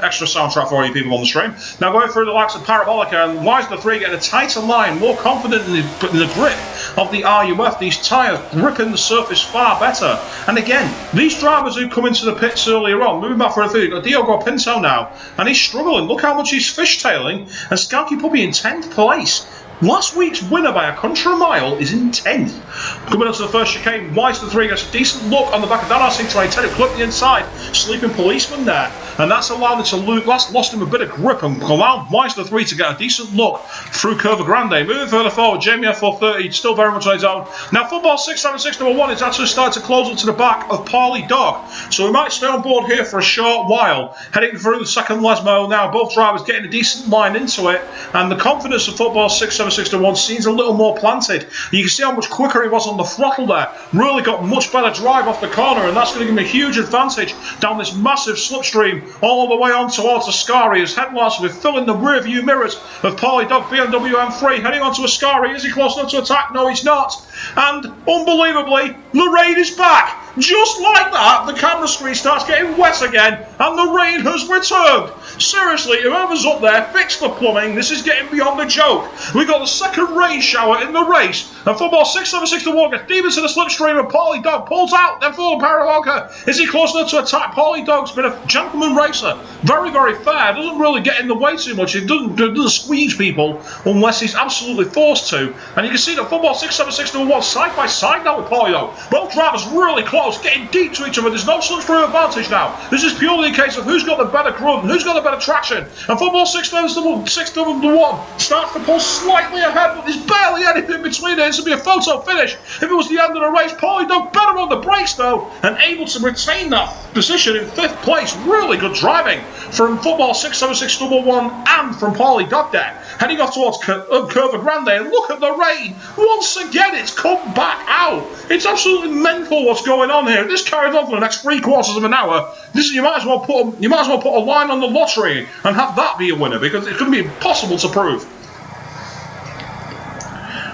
Speaker 1: Extra soundtrack for all you people on the stream. Now going through the likes of Parabolica, and Wise the 3 getting a tighter line, more confident in the grip of the RUF, these tyres gripping the surface far better. And again, these drivers who come into the pits earlier on, moving back for a third, got Diogo Pinto now, and he's struggling. Look how much he's fishtailing, and Skanky Puppy in 10th place. Last week's winner by a country mile is in 10th. Coming onto the first chicane, Wise the 3 gets a decent look on the back of Dan RC 2010, who clipped the inside, sleeping policeman there, and that's allowed him to lost him a bit of grip and allowed Wise the 3 to get a decent look through Curva Grande. Moving further forward, Jamie F430 still very much on his own. Now Football 676 number 1 is actually starting to close up to the back of Paulie Dog, so we might stay on board here for a short while. Heading through the second Lesmo now, both drivers getting a decent line into it, and the confidence of Football 676 to 1 seems a little more planted. You can see how much quicker he was on the throttle there. Really got much better drive off the corner, and that's going to give him a huge advantage down this massive slipstream all the way on towards Ascari. His headlights will be filling the rear view mirrors of Paulie Dog BMW M3. Heading on to Ascari. Is he close enough to attack? No, he's not. And unbelievably, the rain is back. Just like that, the camera screen starts getting wet again, and the rain has returned. Seriously, whoever's up there, fix the plumbing. This is getting beyond a joke. We got the second rain shower in the race, and Football 676 to 1 gets deep into the slipstream, and Paulie Dog pulls out. Then for Parabolica. Is he close enough to attack? Paulie Dog's been a gentleman racer. Very, very fair. Doesn't really get in the way too much. He doesn't squeeze people unless he's absolutely forced to. And you can see that Football 676 to 1 side by side now with Paulie Dog. Both drivers really close, getting deep to each other. There's no slipstream advantage now. This is purely a case of who's got the better grunt, who's got the better traction. And Football 676 to 1 starts to pull slightly ahead, but there's barely anything between it. This would be a photo finish if it was the end of the race. Paulie Dog better on the brakes though, and able to retain that position in 5th place. Really good driving from Football 676 to 1 and from Paulie Dog there. Heading off towards Curva Grande, and look at the rain. Once again, it's come back out. It's absolutely mental what's going on here. If this carries on for the next 3/4 of an hour, you might as well put a line on the lottery and have that be a winner, because it could be impossible to prove.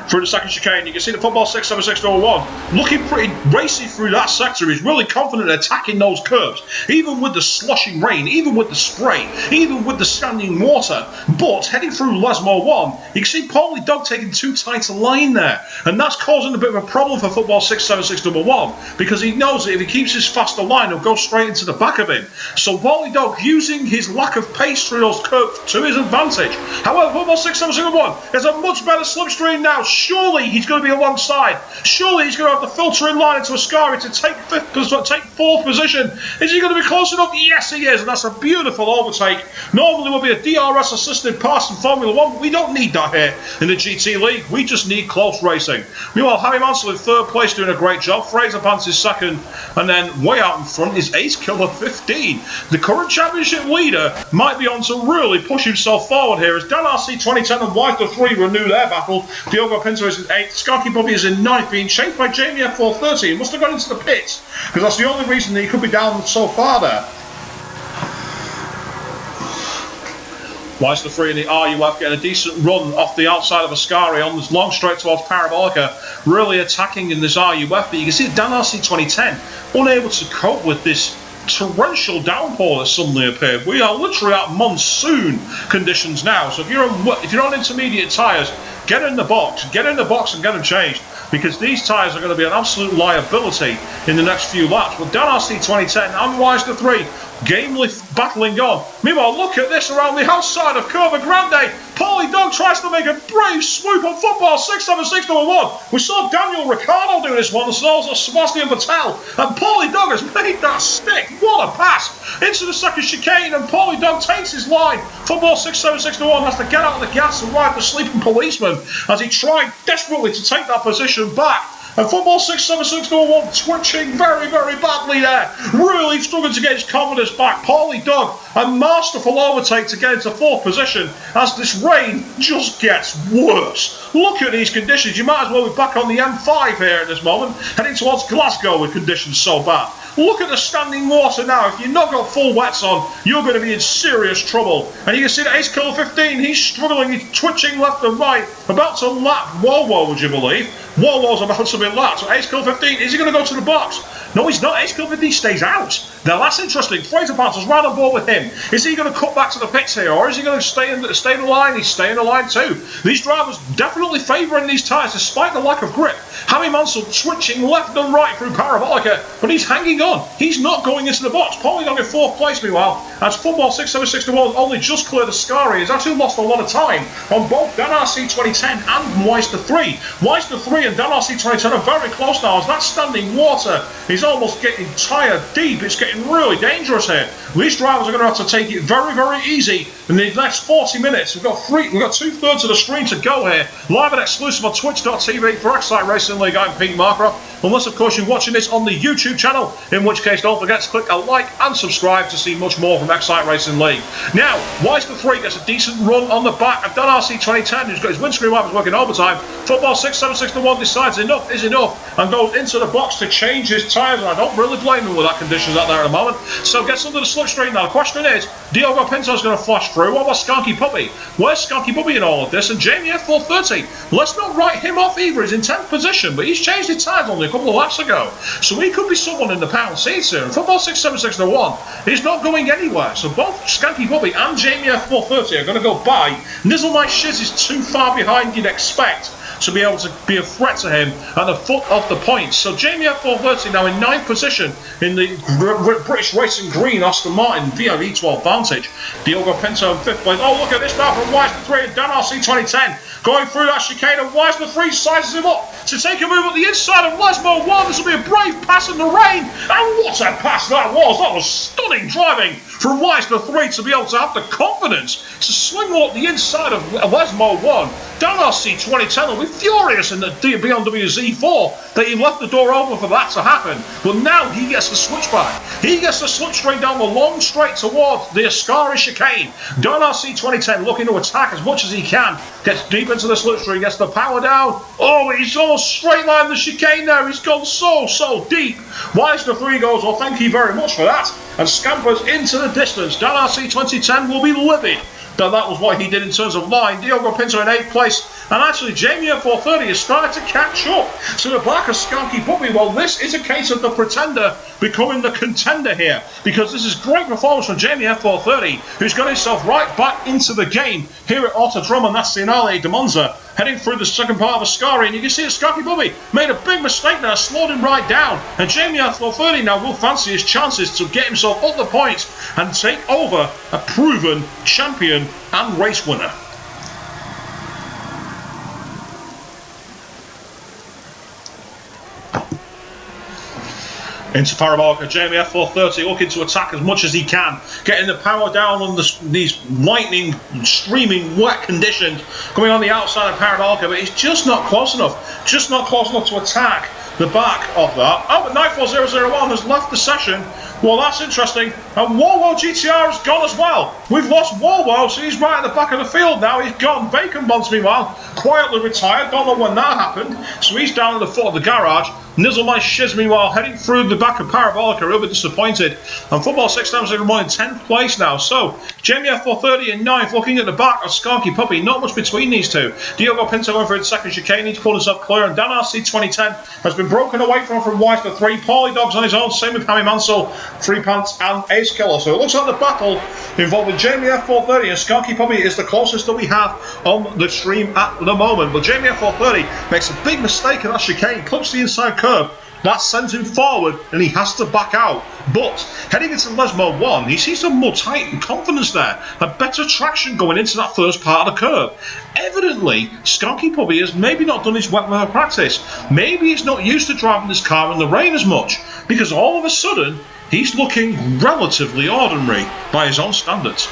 Speaker 1: Through the second chicane, you can see the Football 676 to 1 looking pretty racy through that sector. He's really confident in attacking those curves, even with the sloshing rain, even with the spray, even with the standing water. But heading through Lesmo 1, you can see Paulie Dog taking too tight a line there, and that's causing a bit of a problem for Football 676 to 1, because he knows that if he keeps his faster line, he'll go straight into the back of him. So Paulie Dog using his lack of pace through those curves to his advantage. However, Football 676 to 1 is a much better slipstream now. surely he's going to be alongside. Surely he's going to have the filtering line into Ascari to take fourth position. Is he going to be close enough? Yes, he is, and that's a beautiful overtake. Normally will be a DRS-assisted pass in Formula 1, but we don't need that here in the GT League. We just need close racing. Meanwhile, Harry Mansell in third place doing a great job. Fraser Pants is second, and then way out in front is Ace Killer 15. The current championship leader might be on to really push himself forward here as Dan RC 2010 and White 3 renew their battle. Diogo Pinto is in 8th, Skarky Bobby is in 9th, being chased by Jamie F430. He must have gone into the pits, because that's the only reason that he could be down so far there. Weiss the 3 in the RUF getting a decent run off the outside of Ascari on this long straight towards Parabolica, really attacking in this RUF, but you can see Dan RC 2010 unable to cope with this torrential downpour that suddenly appeared. We are literally at monsoon conditions now, so if you're on intermediate tyres, get in the box and get them changed, because these tyres are going to be an absolute liability in the next few laps. But Dan RC 2010 and Weiss the 3 gamely battling on. Meanwhile, look at this around the outside of Curva Grande. Paulie Doug tries to make a brave swoop on football 676 to 1. We saw Daniel Ricciardo do this one, as well as Sebastian Vettel, and Paulie Doug has made that stick. What a pass into the second chicane, and Paulie Doug takes his line. Football 676 to 1 has to get out of the gas and ride the sleeping policeman as he tried desperately to take that position back. And Football 676 to 1 twitching very, very badly there. Really struggling to get his confidence back. Paulie Doug, a masterful overtake to get into fourth position as this rain just gets worse. Look at these conditions. You might as well be back on the M5 here at this moment, heading towards Glasgow with conditions so bad. Look at the standing water now. If you've not got full wets on, you're going to be in serious trouble. And you can see that Ace Killer 15, he's struggling, he's twitching left and right, about to lap Wolwo, would you believe? Wolwo's about to be lapped. So Ace Killer 15, is he going to go to the box? No, he's not. Ace Killer 15 stays out. Now that's interesting. Fraser Panter's right on board with him. Is he going to cut back to the pits here, or is he going to stay in the line? He's staying in the line too. These drivers definitely favouring these tyres despite the lack of grip. Harry Mansell switching left and right through Parabolica, but he's hanging on. He's not going into the box. Paulie Doug in fourth place meanwhile, as Football 676 to 1 only just cleared Ascari. He's actually lost a lot of time on both Dan RC 2010 and Weiss the 3. Weiss the 3 and Dan RC 2010 are very close now, as that standing water is almost getting tyre deep. It's getting really dangerous here. These drivers are going to have to take it very, very easy in the next 40 minutes. We've got 2/3 of the stream to go here, live and exclusive on twitch.tv for Excite Racing League. I'm Pete Markroft. Unless, of course, you're watching this on the YouTube channel, in which case don't forget to click a like and subscribe to see much more from Excite Racing League. Now, Weiss the 3 gets a decent run on the back of Dan RC 2010, who's got his windscreen wipers working overtime. Football 676 to 1 decides enough is enough and goes into the box to change his tyres, and I don't really blame him with that conditions out there at the moment. So gets under the slipstream now. The question is, Diogo Pinto's going to flash through. What about Skanky Puppy? Where's Skanky Puppy in all of this? And Jamie F430, let's not write him off either. He's in 10th position, but he's changed his tyres only a couple of laps ago. So he could be someone in the pound seats here. And Football 676 to 1, he's not going anywhere. So both Skanky Puppy and Jamie F430 are going to go by. Nizzle My Shiz is too far behind you'd expect to be able to be a threat to him at the foot of the points. So Jamie F430 now in 9th position in the British Racing Green Aston Martin VR-E12 Vantage. Diogo Pinto in 5th place. Oh, look at this now from Weiss the 3 and Dan RC 2010. Going through that chicane, and Weiss the 3 sizes him up to take a move at the inside of Lesmo 1. This will be a brave pass in the rain. And what a pass that was. That was stunning driving from Weiss the 3 to be able to have the confidence to swing up the inside of Lesmo 1. Dan RC 2010 will be furious in the BMW Z4 that he left the door open for that to happen. But now he gets the switchback. He gets the slipstream down the long straight towards the Ascari chicane. Dan RC 2010 looking to attack as much as he can. Gets deep into the slipstream, gets the power down. Oh, he's almost straight line the chicane there. He's gone so deep. Weiss the 3 goes, well, thank you very much for that, and scampers into the distance. Dan RC 2010 will be livid that was what he did in terms of line. Diogo Pinto in 8th place, and actually Jamie F430 is starting to catch up to the back of Skanky Puppy. Well, this is a case of the pretender becoming the contender here, because this is great performance from Jamie F430, who's got himself right back into the game here at Autodromo Nazionale di Monza, heading through the second part of Ascari, and you can see that Skanky Puppy made a big mistake there, slowed him right down, and Jamie F430 now will fancy his chances to get himself up the points and take over a proven champion and race winner. Into Parabolica, Jamie F430 looking to attack as much as he can, getting the power down on these lightning, streaming, wet conditions coming on the outside of Parabolica, but he's just not close enough. Just not close enough to attack the back of that. Oh, but 94001 has left the session. Well, that's interesting. And Warwo GTR has gone as well. We've lost Warwo, so he's right at the back of the field now. He's gone. Bacon Bonds, meanwhile, quietly retired. Don't know when that happened. So he's down at the foot of the garage. Nizzle My Shiz, meanwhile, heading through the back of Parabolica, a little bit disappointed. And Football 6 times every morning, 10th place now. So, Jamie F430 in 9th, looking at the back of Skunky Puppy. Not much between these two. Diogo Pinto going for his second chicane, needs to pull himself clear. And Dan RC 2010 has been broken away from White for 3. Paulie Dog's on his own, same with Hammy Mansell, 3 Pants and Ace Killer. So it looks like the battle involving Jamie F430 and Skunky Puppy is the closest that we have on the stream at the moment. But Jamie F430 makes a big mistake in that chicane, clips the inside curve. That sends him forward and he has to back out. But heading into Lesmo 1, he sees some more tight and confidence there. A better traction going into that first part of the curve. Evidently, Skunky Puppy has maybe not done his wet weather practice. Maybe he's not used to driving this car in the rain as much. Because all of a sudden, he's looking relatively ordinary by his own standards.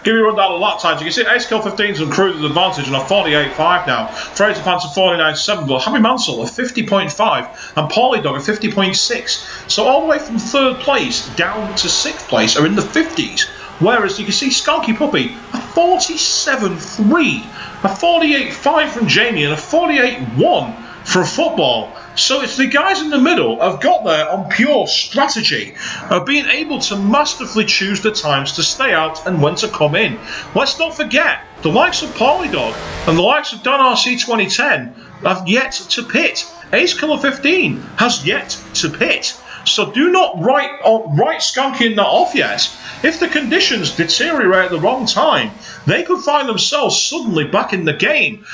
Speaker 1: Give me a rundown of lap times. You can see Ace Kill 15's on cruising advantage and a 48.5 now. Fraser Pants a 49.7, but Hammy Mansell a 50.5 and Paulie Dog a 50.6. So all the way from 3rd place down to 6th place are in the 50s. Whereas you can see Skunky Puppy a 47.3, a 48.5 from Jamie and a 48.1 for Football. So it's the guys in the middle have got there on pure strategy of being able to masterfully choose the times to stay out and when to come in. Let's not forget, the likes of Paulie Dog and the likes of Dan RC 2010 have yet to pit. Ace Killer 15 has yet to pit. So do not write Skunky that off yet. If the conditions deteriorate at the wrong time, they could find themselves suddenly back in the game.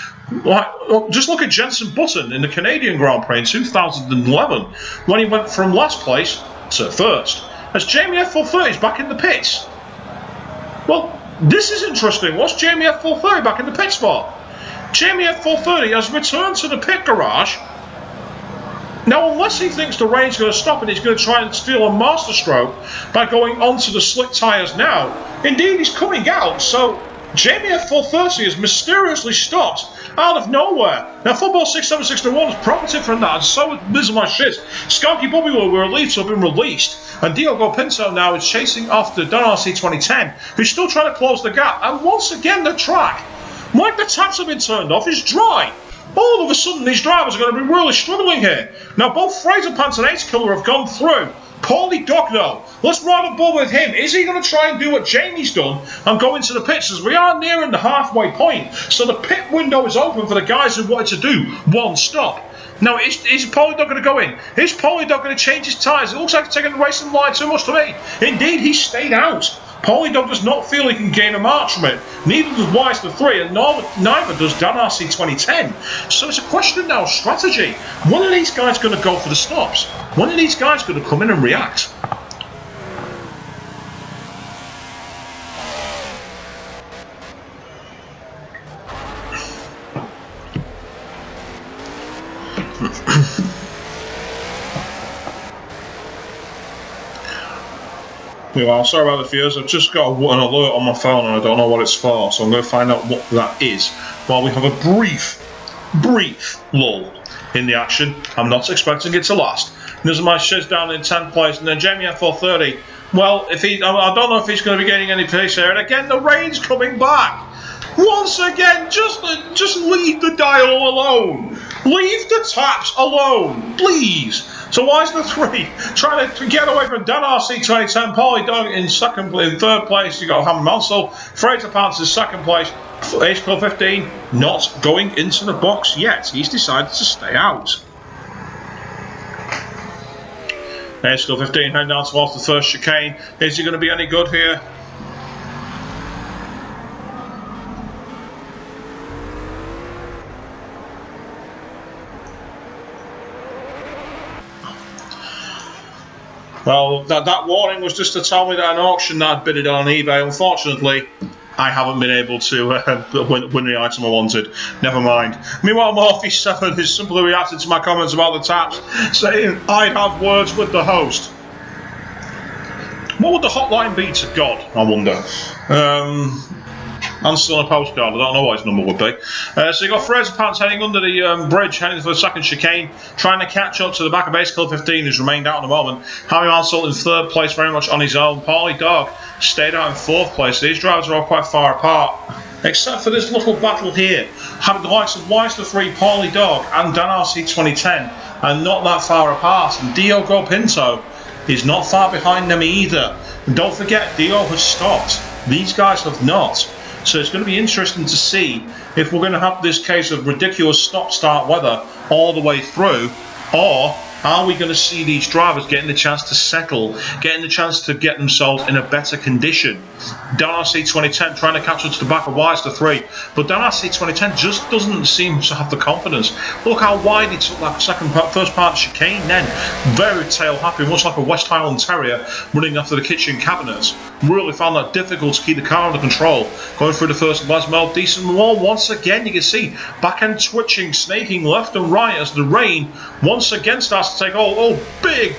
Speaker 1: Just look at Jenson Button in the Canadian Grand Prix in 2011 when he went from last place to first. As Jamie F430 is back in the pits. Well, this is interesting. What's Jamie F430 back in the pits for? Jamie F430 has returned to the pit garage. Now, unless he thinks the rain's going to stop and he's going to try and steal a master stroke by going onto the slick tyres now, indeed he's coming out, so Jamie F430 has mysteriously stopped out of nowhere. Now, Football 6761 has profited from that, and so has Nizzle My Shiz. Skunky Puppy were relieved to have been released, and Diogo Pinto now is chasing after Dan RC 2010, who's still trying to close the gap. And once again, the track, like the taps have been turned off, is dry. All of a sudden, these drivers are going to be really struggling here. Now, both Fraser Pants and Ace Killer have gone through. Paulie Dog, though, let's ride a ball with him. Is he going to try and do what Jamie's done and go into the pits, as we are nearing the halfway point? So the pit window is open for the guys who wanted to do one stop. Now, is Paulie Dog going to go in? Is Paulie Dog going to change his tyres? It looks like he's taking the racing line too much to me. Indeed, he stayed out. Paulie Dog does not feel he can gain a march from it. Neither does Wise the 3, and neither does Dan RC 2010. So it's a question now of strategy. When are these guys going to go for the stops? When are these guys going to come in and react? Well, sorry about the viewers, I've just got an alert on my phone and I don't know what it's for, so I'm going to find out what that is while we have a brief lull in the action. I'm not expecting it to last. Nizzle My Shiz down in 10th place, and then Jamie F430. Well, I don't know if he's going to be getting any pace here, and again the rain's coming back. Once again, just leave the dial alone. Leave the taps alone, please. So Wise the 3 trying to get away from Dan RC 2010, Paulie Dog in 3rd place. You got Hammer Mansell, Fraser Pants in 2nd place, Ace Club 15 not going into the box yet. He's decided to stay out. Ace Club 15 heading down towards the first chicane. Is he going to be any good here? Well, that warning was just to tell me that an auction that I'd bid it on eBay. Unfortunately, I haven't been able to win the item I wanted. Never mind. Meanwhile, Morphe7 is simply reacting to my comments about the taps, saying I'd have words with the host. What would the hotline be to God, I wonder? Answer on a postcard. I don't know what his number would be. So you got Fraser Pants heading under the bridge, heading for the second chicane, trying to catch up to the back of base Club 15, who's remained out at the moment. Harry Mansell in third place, very much on his own. Paulie Dog stayed out in fourth place. These drivers are all quite far apart, except for this little battle here. Having the likes of Weister 3, Paulie Dog, and Dan RC 2010 are not that far apart. And Diogo Pinto is not far behind them either. And don't forget, Dio has stopped. These guys have not. So it's going to be interesting to see if we're going to have this case of ridiculous stop-start weather all the way through, or are we going to see these drivers getting the chance to settle, getting the chance to get themselves in a better condition? Dan RC 2010 trying to catch up to the back of Weister 3, but Dan RC 2010 just doesn't seem to have the confidence. Look how wide he took that first part of chicane then. Very tail happy, much like a West Highland Terrier running after the kitchen cabinets. Really found that difficult to keep the car under control. Going through the first Lesmel, decent wall once again. You can see back end twitching, snaking left and right as the rain once again starts to take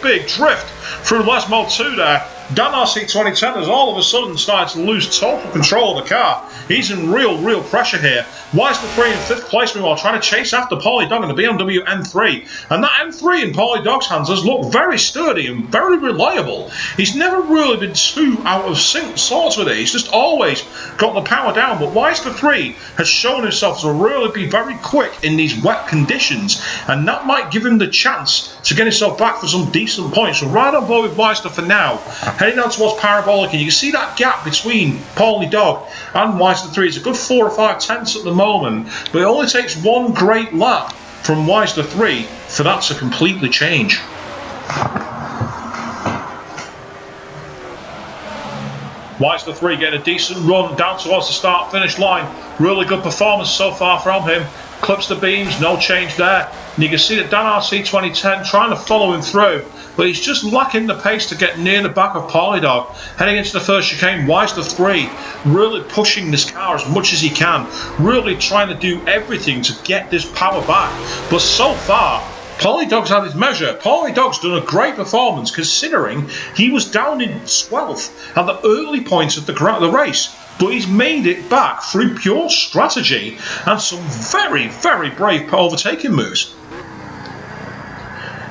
Speaker 1: big drift through Lesmel 2 there. Dan RC 2010 has all of a sudden started to lose total control of the car. He's in real pressure here. Weister 3 in 5th place meanwhile, trying to chase after Paulie Dog in the BMW M3. And that M3 in Paulie Dog's hands has looked very sturdy and very reliable. He's never really been too out of sync sorts with it. He's just always got the power down. But Weister 3 has shown himself to really be very quick in these wet conditions. And that might give him the chance to get himself back for some decent points. So right on board with Weister for now. Heading down towards Parabolic, and you can see that gap between Paulie Dog and Weister 3 is a good 4 or 5 tenths at the moment, but it only takes one great lap from Weister 3 for that to completely change. Weister 3 getting a decent run down towards the start-finish line. Really good performance so far from him. Clips the beams, no change there. And you can see that Dan RC 2010 trying to follow him through, but he's just lacking the pace to get near the back of Paulie Dog. Heading into the first chicane, Weister 3 really pushing this car as much as he can, really trying to do everything to get this power back. But so far, Paulie Dog's had his measure. Paulie Dog's done a great performance considering he was down in 12th at the early points of the race. But he's made it back through pure strategy and some very brave overtaking moves.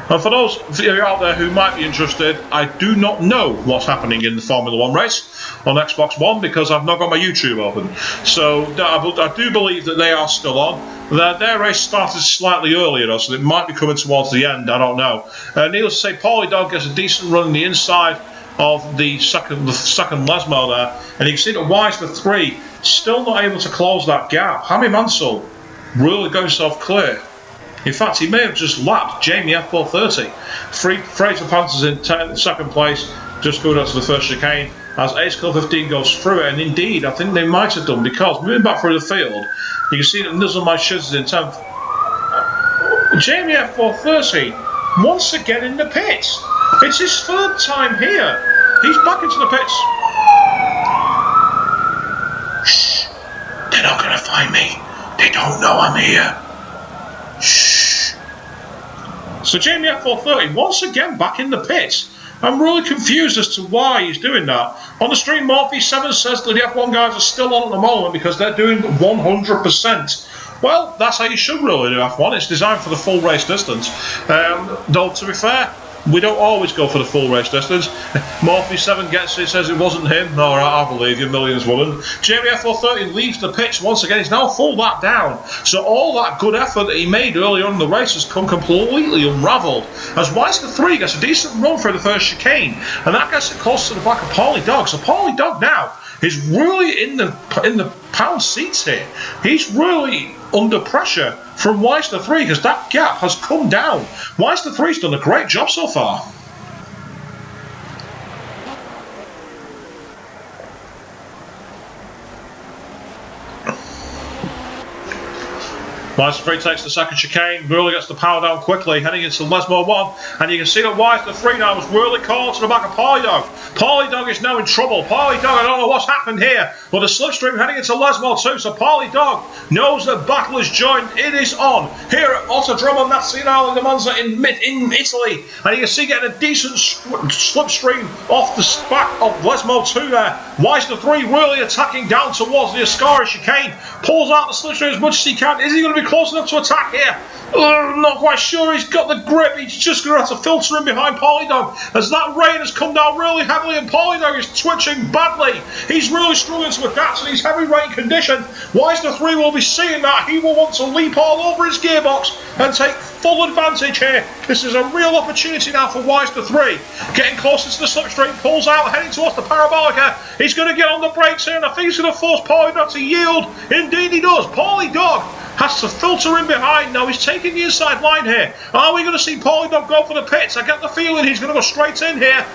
Speaker 1: And for those of you out there who might be interested, I do not know what's happening in the Formula 1 race on Xbox One because I've not got my YouTube open. So I do believe that they are still on. Their race started slightly earlier though, so it might be coming towards the end, I don't know. Needless to say, Paulie Dog gets a decent run on the inside of the second Lesmo there, and you can see that Weister 3 still not able to close that gap. Hammy Mansell really got himself clear. In fact, he may have just lapped Jamie F430. Fraser Panthers in second place, just going out to the first chicane as Ace Club 15 goes through it, and indeed I think they might have done, because moving back through the field you can see that Nizzle My Shiz is in 10th. Jamie F430 once again in the pits. It's his third time here. He's back into the pits. Shh. They're not going to find me. They don't know I'm here. Shh. So Jamie F430 once again back in the pits. I'm really confused as to why he's doing that. On the stream, Morphe7 says that the F1 guys are still on at the moment because they're doing 100%. Well, that's how you should really do F1. It's designed for the full race distance. Though, to be fair, we don't always go for the full race distance. Morphe7 gets it, says it wasn't him. Alright, I believe you, millions wouldn't. Jamie F430 leaves the pitch once again. He's now full lap down. So all that good effort that he made earlier on in the race has come completely unravelled. As Weister 3 gets a decent run for the first chicane, and that gets it close to the back of Paulie Dog. So Paulie Dog now is really in the pound seats here. He's really under pressure from Weister 3 because that gap has come down. Weister 3's done a great job so far. Wise 3 takes the second chicane, Worley gets the power down quickly, heading into Lesmo 1, and you can see that Wise 3 now as Worley caught to the back of Polydog. Polydog is now in trouble. Polydog, I don't know what's happened here, but the slipstream heading into Lesmo 2, so Polydog knows that battle is joined. It is on here at Autodromo Nazionale di Monza in Italy, and you can see getting a decent slipstream off the back of Lesmo 2 there. Wise 3 Worley attacking down towards the Ascari chicane, pulls out the slipstream as much as he can. Is he going to be close enough to attack here? Not quite sure. He's got the grip. He's just going to have to filter in behind Polydog as that rain has come down really heavily and Polydog is twitching badly. He's really struggling to adapt to these heavy rain conditions. Wise 3 will be seeing that. He will want to leap all over his gearbox and take full advantage here. This is a real opportunity now for Wise 3. Getting closer to the slipstream, pulls out, heading towards the Parabolica. He's going to get on the brakes here and I think he's going to force Polydog to yield. Indeed he does. Polydog has to filter in behind. Now he's taking the inside line here. Are we going to see Polydog go for the pits? I get the feeling he's going to go straight in here.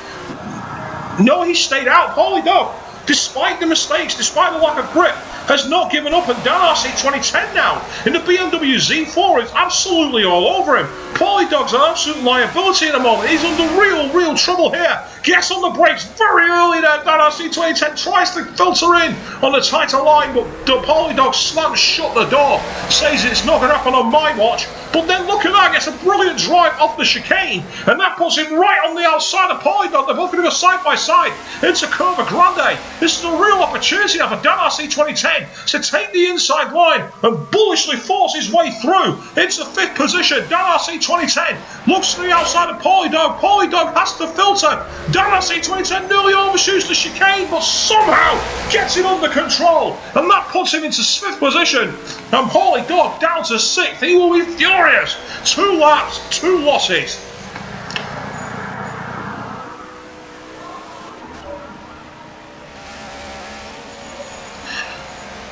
Speaker 1: No, he stayed out. Polydog, despite the mistakes, despite the lack of grip, has not given up, and Dan RC 2010 now in the BMW Z4 is absolutely all over him. Polydog's an absolute liability at the moment. He's under real trouble here. Gets on the brakes very early there. Dan RC 2010 tries to filter in on the tighter line, but Polydog slams shut the door, says it's not going to happen on my watch. But then look at that, gets a brilliant drive off the chicane, and that puts him right on the outside of Polydog. They're both going to go side by side into Curva Grande. This is a real opportunity now for Dan RC 2010 to take the inside line and bullishly force his way through into 5th position. Dan RC 2010 looks to the outside of Polydog. Polydog has to filter. Dan RC 2010 nearly overshoots the chicane, but somehow gets it under control, and that puts him into 5th position. And Polydog down to 6th. He will be furious. 2 laps, 2 losses.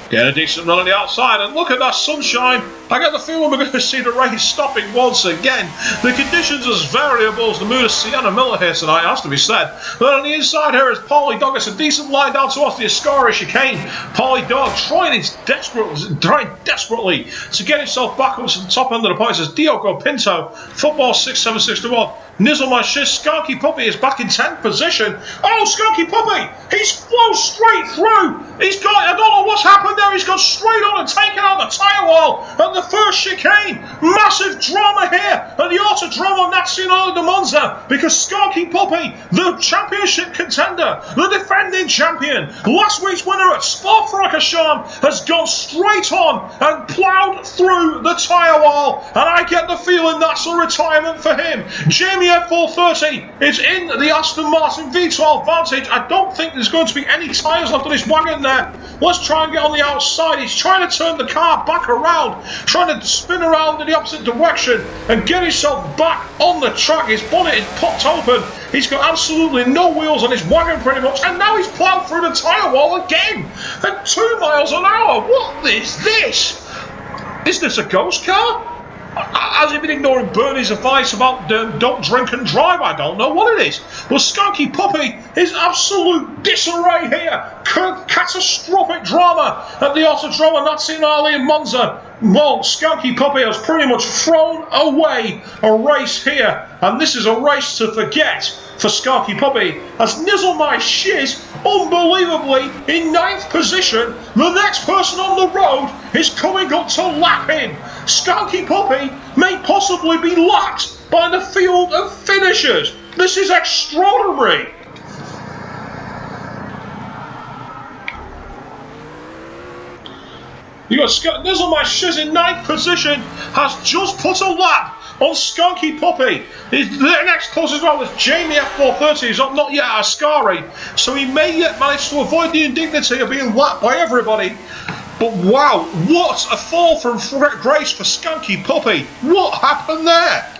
Speaker 1: Get a decent run on the outside, and look at that sunshine. I get the feeling we're going to see the rain stopping once again. The conditions are as variable as the mood of Sienna Miller here tonight, has to be said. But on the inside here is Polydog. It's a decent line down towards the Ascari chicane. Polydog trying desperately to get himself back up to the top end of the points as Diogo Pinto, Football 6761. Nizzle my shiz, Skunky Puppy is back in 10th position. Oh, Skunky Puppy! He's flown straight through! He's got, I don't know what's happened there, he's gone straight on and taken out the tyre wall at the first chicane. Massive drama here at the Autodromo Nazionale di Monza because Skunky Puppy, the championship contender, the defending champion, last week's winner at Spa-Francorchamps, has gone straight on and ploughed through the tyre wall, and I get the feeling that's a retirement for him. Jamie F430 is in the Aston Martin V12 Vantage. I don't think there's going to be any tyres left on his wagon there. Let's try and get on the outside. He's trying to turn the car back around, trying to spin around in the opposite direction and get himself back on the track. His bonnet is popped open. He's got absolutely no wheels on his wagon pretty much, and now he's ploughed through the tyre wall again at 2 miles an hour. What is this? Is this a ghost car? Has he been ignoring Bernie's advice about don't drink and drive? I don't know what it is. But Skunky Puppy is absolute disarray here. Catastrophic drama at the Autodromo Nazionale in Monza. Well, Skunky Puppy has pretty much thrown away a race here, and this is a race to forget for Skunky Puppy as Nizzle My Shiz, unbelievably, in 9th position. The next person on the road is coming up to lap him. Skunky Puppy may possibly be lapped by the field of finishers. This is extraordinary. You got Nizzle My Shiz in 9th position, has just put a lap on Skunky Puppy. The next closest one was Jamie F430, who's not yet at Ascari, so he may yet manage to avoid the indignity of being lapped by everybody. But wow, what a fall from grace for Skunky Puppy. What happened there?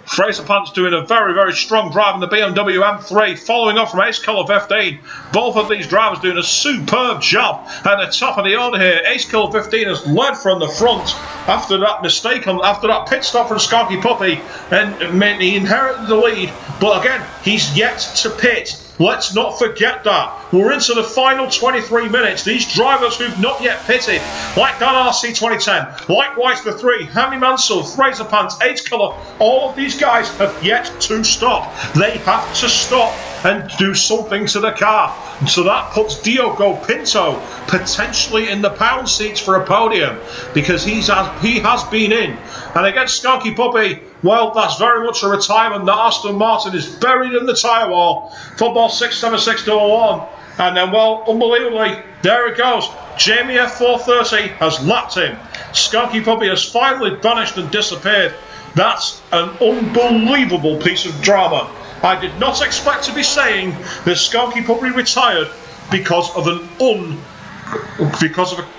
Speaker 1: Fraser Pant's doing a very strong drive in the BMW M3, following up from Ace Killer 15. Both of these drivers doing a superb job at the top of the order here. Ace Killer 15 has led from the front after that mistake, after that pit stop from Skunky Puppy, and he inherited the lead. But again, he's yet to pit. Let's not forget that. we're into the final 23 minutes. These drivers who've not yet pitted, like Dan RC 2010, likewise the three, Hammy Mansell, Fraser Pants, Ace Killer, all of these guys have yet to stop. They have to stop and do something to the car. So that puts Diogo Pinto potentially in the pound seats for a podium, because he has been in. And against Skanky Puppy, well, that's very much a retirement that Aston Martin is buried in the tyre wall. Football 67601. And then, well, unbelievably, there it goes. Jamie F430 has lapped him. Skanky Puppy has finally vanished and disappeared. That's an unbelievable piece of drama. I did not expect to be saying that Skanky Puppy retired because of a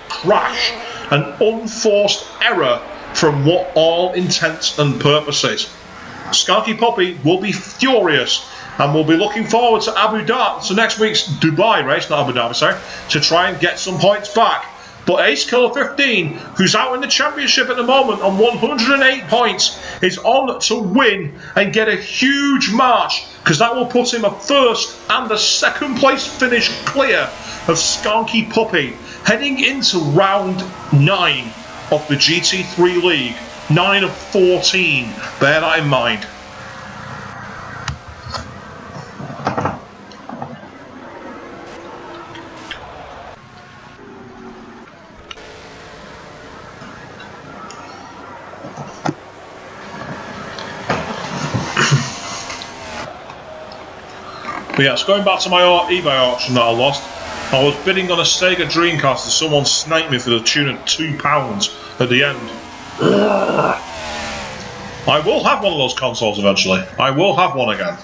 Speaker 1: crash, an unforced error from what all intents and purposes. Skanky Puppy will be furious, and we'll be looking forward to Abu Dhabi, to next week's Dubai race, not Abu Dhabi, sorry, to try and get some points back. But Ace Killer 15, who's out in the championship at the moment on 108 points, is on to win and get a huge march, because that will put him a first and a second place finish clear of Skanky Puppy, heading into round 9 of the GT3 League. 9 of 14, bear that in mind. But yes, going back to my eBay auction that I lost, I was bidding on a Sega Dreamcast and someone sniped me for the tune of £2 at the end. I will have one of those consoles eventually. I will have one again.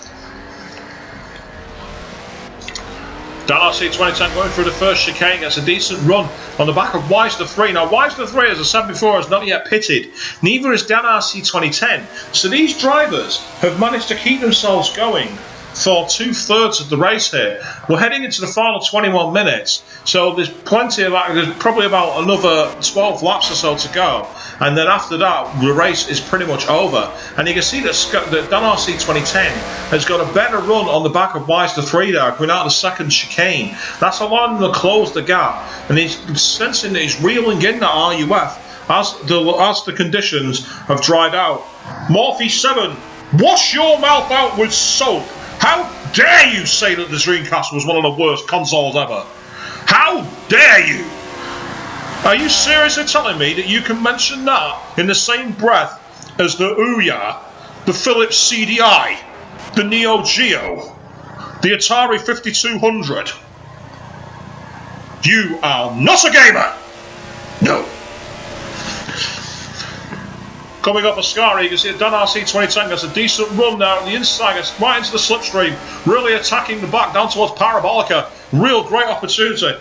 Speaker 1: Dan RC 2010 going through the first chicane, gets a decent run on the back of Wise the 3. Now Wise the 3, as I said before, has not yet pitted. Neither is Dan RC 2010. So these drivers have managed to keep themselves going for 2/3 of the race here. We're heading into the final 21 minutes, so there's plenty of, there's probably about another 12 laps or so to go, and then after that the race is pretty much over. And you can see that Dan RC 2010 has got a better run on the back of Wise the 3 there, going out of the second chicane. That's allowing him to close the gap, and he's sensing that he's reeling in that RUF as the conditions have dried out. Morphe 7, wash your mouth out with soap. How dare you say that the Dreamcast was one of the worst consoles ever? How dare you? Are you seriously telling me that you can mention that in the same breath as the Ouya, the Philips CDI, the Neo Geo, the Atari 5200? You are not a gamer! No. Coming off Ascari, you can see Dan RC 2010 gets a decent run now on the inside, gets right into the slipstream, really attacking the back down towards Parabolica. Real great opportunity.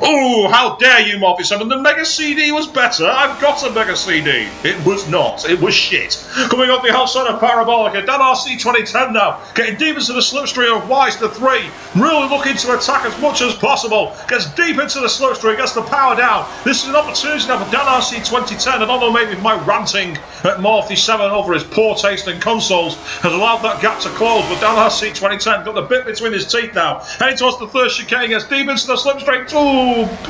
Speaker 1: Oh, how dare you, Morphe 7. The Mega CD was better. I've got a Mega CD. It was not. It was shit. Coming up the outside of Parabolica, Dan RC 2010 now, getting deep into the slipstream of Wise the 3. Really looking to attack as much as possible. Gets deep into the slipstream, gets the power down. This is an opportunity now for Dan RC 2010. I don't know, maybe my ranting at Morphe 7 over his poor taste in consoles has allowed that gap to close, but Dan RC 2010 got the bit between his teeth now. Heading towards the third chicane, gets deep into the slipstream. Ooh,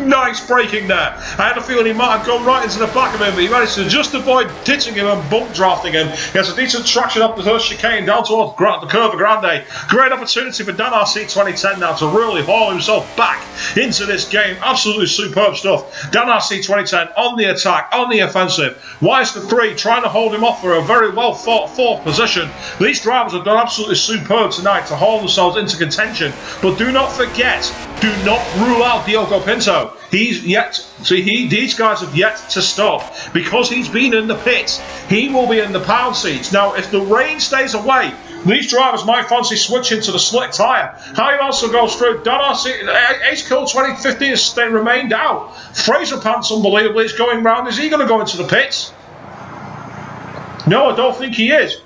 Speaker 1: nice braking there. I had a feeling he might have gone right into the back of him, but he managed to just avoid ditching him and bump drafting him. He has a decent traction up the first chicane down towards the Curva Grande. Great opportunity for Dan RC 2010 now to really haul himself back into this game. Absolutely superb stuff. Dan RC 2010 on the attack, on the offensive. Wise the 3 trying to hold him off for a very well fought fourth position. These drivers have done absolutely superb tonight to haul themselves into contention, but do not forget, do not rule out Diogo Pinto. These guys have yet to stop, because he's been in the pits. He will be in the pound seats. Now, if the rain stays away, these drivers might fancy switching to the slick tyre. Harry also goes through. Ace Kill 2015 has remained out. Fraser Pants, unbelievably, is going round. Is he going to go into the pits? No, I don't think he is.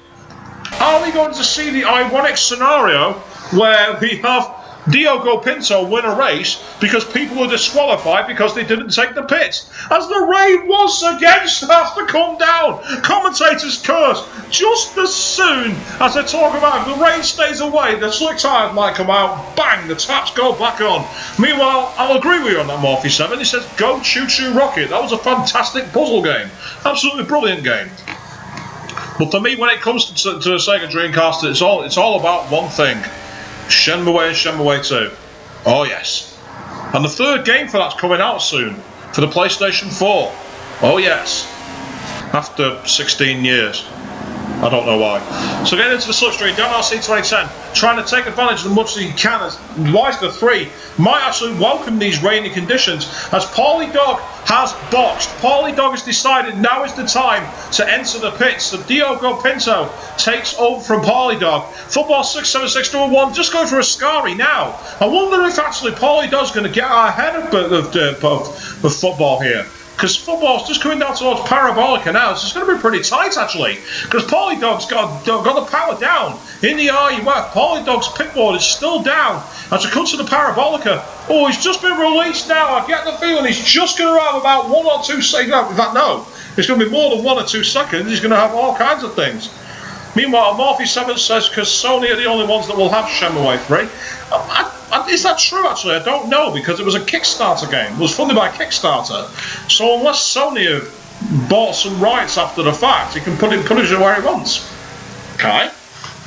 Speaker 1: Are we going to see the ironic scenario where we have Diogo Pinto win a race because people were disqualified because they didn't take the pits. As the rain once again starts to come down, commentators curse just as soon as they talk about if the rain stays away, the slick tyres might come out, bang, the taps go back on. Meanwhile, I'll agree with you on that, Morphy7. He says, go Choo Choo Rocket. That was a fantastic puzzle game. Absolutely brilliant game. But for me, when it comes to the Sega Dreamcast, it's all about one thing. Shenmue and Shenmue 2. Oh yes. And the third game for that's coming out soon. For the PlayStation 4. Oh yes. After 16 years. I don't know why. So getting into the slipstream, Dan RC 2010, trying to take advantage of as much as he can. As Wisner 3 might actually welcome these rainy conditions, as Paulie Dog has boxed. Paulie Dog has decided now is the time to enter the pits. So Diogo Pinto takes over from Paulie Dog. Football 67621 just going for a Scary now. I wonder if actually Paulie Dog's going to get ahead of football here. Because football's just coming down towards Parabolica now. It's going to be pretty tight, actually. Because Paulie Dog's got the power down in the RUF. Paulie Dog's pitboard is still down as it comes to the Parabolica. Oh, he's just been released now. I get the feeling he's just going to have about 1 or 2 seconds. In fact, no. It's going to be more than 1 or 2 seconds. He's going to have all kinds of things. Meanwhile, Morphy7 says because Sony are the only ones that will have Shenmue 3. Is that true, actually? I don't know, because it was a Kickstarter game. It was funded by Kickstarter. So unless Sony have bought some rights after the fact, he can put it where he wants. Okay.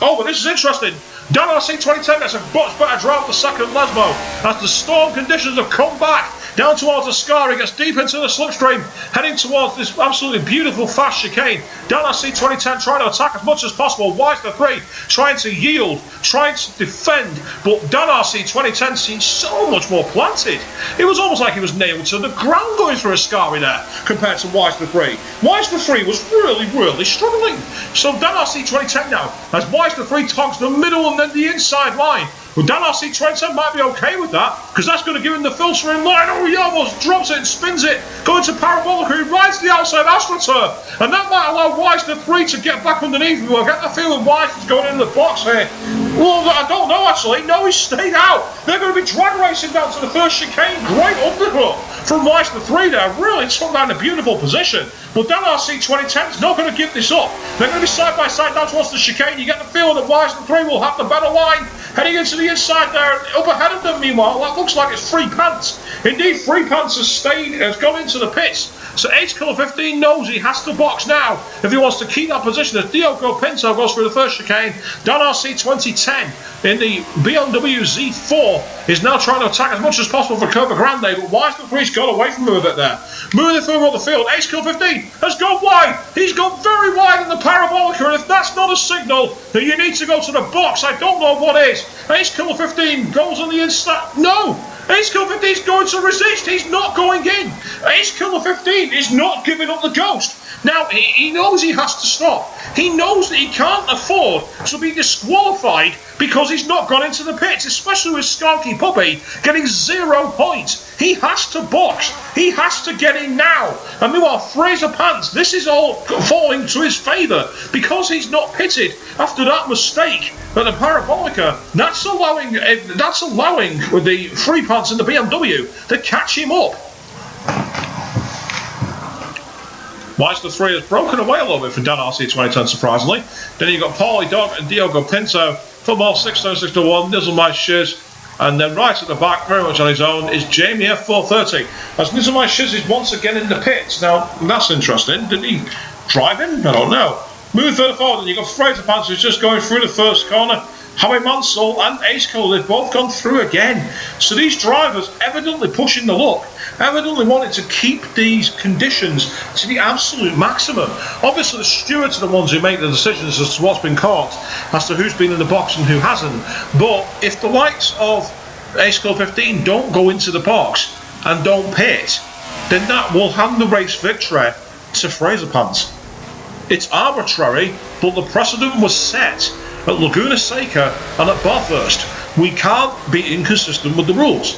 Speaker 1: Oh, but this is interesting. Dan RC 2010 gets a much better drive the second Lesmo as the storm conditions have come back down towards the Scary, gets deep into the slipstream, heading towards this absolutely beautiful fast chicane. Dan RC 2010 trying to attack as much as possible. Wisner 3 trying to yield, trying to defend, but Dan RC 2010 seems so much more planted. It was almost like he was nailed to the ground going through a Scary there compared to Wisner 3. Wisner 3 was really struggling. So Dan RC 2010 now, as Wisner 3 togs the middle and then the inside line. Well, Dan RC 2010 might be okay with that, because that's going to give him the filtering line. Oh, he almost drops it and spins it, going to Parabolica, who rides the outside AstroTurf, and that might allow Wisner 3 to get back underneath him. I get the feeling Wisner's going in the box here. Well, I don't know, actually. No, he's stayed out. They're going to be drag racing down to the first chicane. Great undercut from Wisner 3 there. Really took down a beautiful position. But Dan RC 2010 is not going to give this up. They're going to be side by side down towards the chicane. You get the feeling that Wisner 3 will have the better line. Heading into the inside there, up ahead of them, meanwhile, that looks like it's Free Pants. Indeed, Free Pants has gone into the pits. So Ace Killer 15 knows he has to box now if he wants to keep that position as Diogo Pinto goes through the first chicane. Dan RC 2010 in the BMW Z4 is now trying to attack as much as possible for Curva Grande, but Wisner 3's got away from him a bit there. Moving further on the field, Ace Killer 15 has gone wide. He's gone very wide in the Parabolica, and if that's not a signal that you need to go to the box, I don't know what is. Ace Killer 15 goes on the inside. No! Ace Killer 15 is going to resist. He's not going in. Ace Killer 15 is not giving up the ghost. Now, he knows he has to stop. He knows that he can't afford to be disqualified because he's not gone into the pits, especially with Skanky Puppy getting 0 points. He has to box. He has to get in now. And meanwhile, Fraser Pants, this is all falling to his favour because he's not pitted after that mistake at the Parabolica. That's allowing the Free Pants in the BMW to catch him up. Wisner 3 has broken away a little bit for Dan RC 2010, surprisingly. Then you've got Paulie Dog and Diogo Pinto. Football 67621, Nizzle My Shiz. And then right at the back, very much on his own, is Jamie F430. As Nizzle My Shiz is once again in the pits. Now, that's interesting. Did he drive in? I don't know. Moving further forward, and you've got Fraser Pants who's just going through the first corner. Howie Mansell and Ace Cole, they've both gone through again. So these drivers evidently pushing the luck, evidently wanting to keep these conditions to the absolute maximum. Obviously the stewards are the ones who make the decisions as to what's been caught, as to who's been in the box and who hasn't. But if the likes of Ace Cole 15 don't go into the box and don't pit, then that will hand the race victory to Fraser Pants. It's arbitrary, but the precedent was set at Laguna Seca and at Bathurst. We can't be inconsistent with the rules.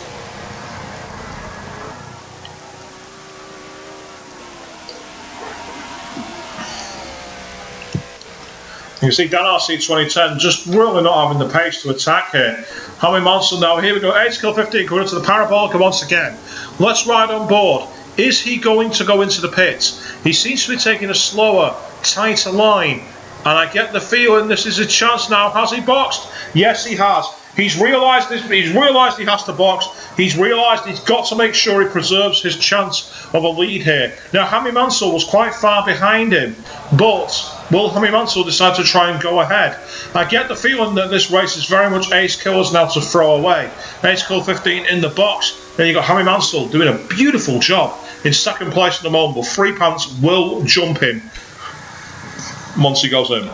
Speaker 1: You can see Dan RC 2010 just really not having the pace to attack here. Howie Monson now. Here we go. Ace Kill 15 going into the parabolica once again. Let's ride on board. Is he going to go into the pits? He seems to be taking a slower, tighter line. And I get the feeling this is a chance now. Has he boxed? Yes, he has. He's realised this. He's realised he has to box. He's realised he's got to make sure he preserves his chance of a lead here. Now, Hammy Mansell was quite far behind him, but will Hammy Mansell decide to try and go ahead? I get the feeling that this race is very much Ace Killers now to throw away. Ace Kill 15 in the box. Then you've got Hammy Mansell doing a beautiful job in second place at the moment, but Free Pants will jump him once he goes in.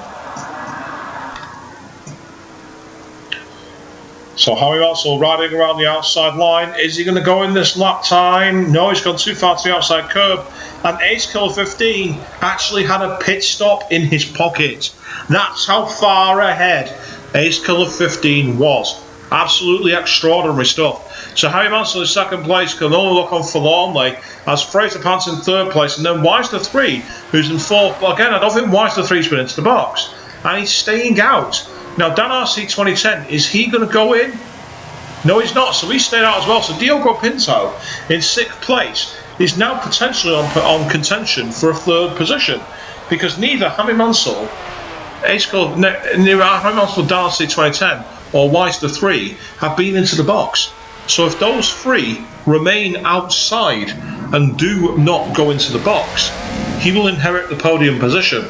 Speaker 1: So Hammy Mansell riding around the outside line. Is he going to go in this lap time? No, he's gone too far to the outside curb. And Ace Kill 15 actually had a pit stop in his pocket. That's how far ahead Ace Kill 15 was. Absolutely extraordinary stuff. So Hammy Mansell in second place can only look on forlornly as Fraser Pants in third place, and then Wise the 3 who's in fourth. But again, I don't think Wise the 3's been into the box, and he's staying out. Now, Dan RC 2010, is he going to go in? No, he's not, so he stayed out as well. So Diogo Pinto in sixth place is now potentially on contention for a third position, because neither Hammy Mansell, Hammy Mansell, Dan RC 2010, or Wise the 3 have been into the box. So if those three remain outside and do not go into the box, he will inherit the podium position.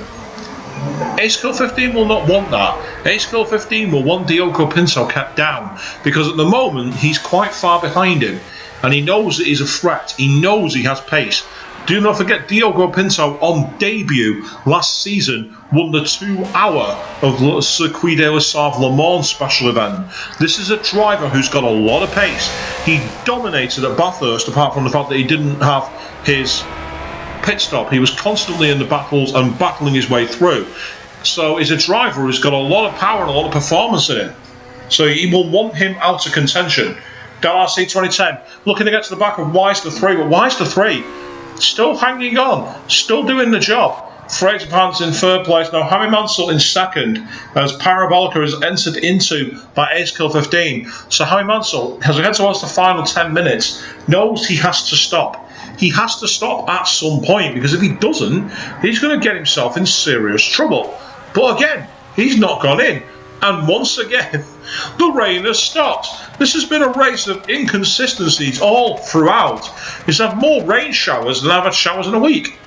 Speaker 1: Ace Kill 15 will not want that. Ace Kill 15 will want Diogo Pinto kept down, because at the moment he's quite far behind him and he knows that he's a threat. He knows he has pace. Do not forget, Diogo Pinto on debut last season won the 2 hour of the Circuit de la Sauve Le Mans special event. This is a driver who's got a lot of pace. He dominated at Bathurst, apart from the fact that he didn't have his pit stop. He was constantly in the battles and battling his way through. So he's a driver who's got a lot of power and a lot of performance in him. So he will want him out of contention. RC 2010 looking to get to the back of Wise the 3, but Wise the 3 still hanging on, still doing the job. Fraser Pants in third place. Now Hammy Mansell in second, as Parabolica is entered into by Ace Kill 15. So Hammy Mansell, as we head towards the final 10 minutes, knows he has to stop. He has to stop at some point, because if he doesn't, he's going to get himself in serious trouble. But again, he's not gone in. And once again, the rain has stopped. This has been a race of inconsistencies all throughout. It's had more rain showers than I've had showers in a week.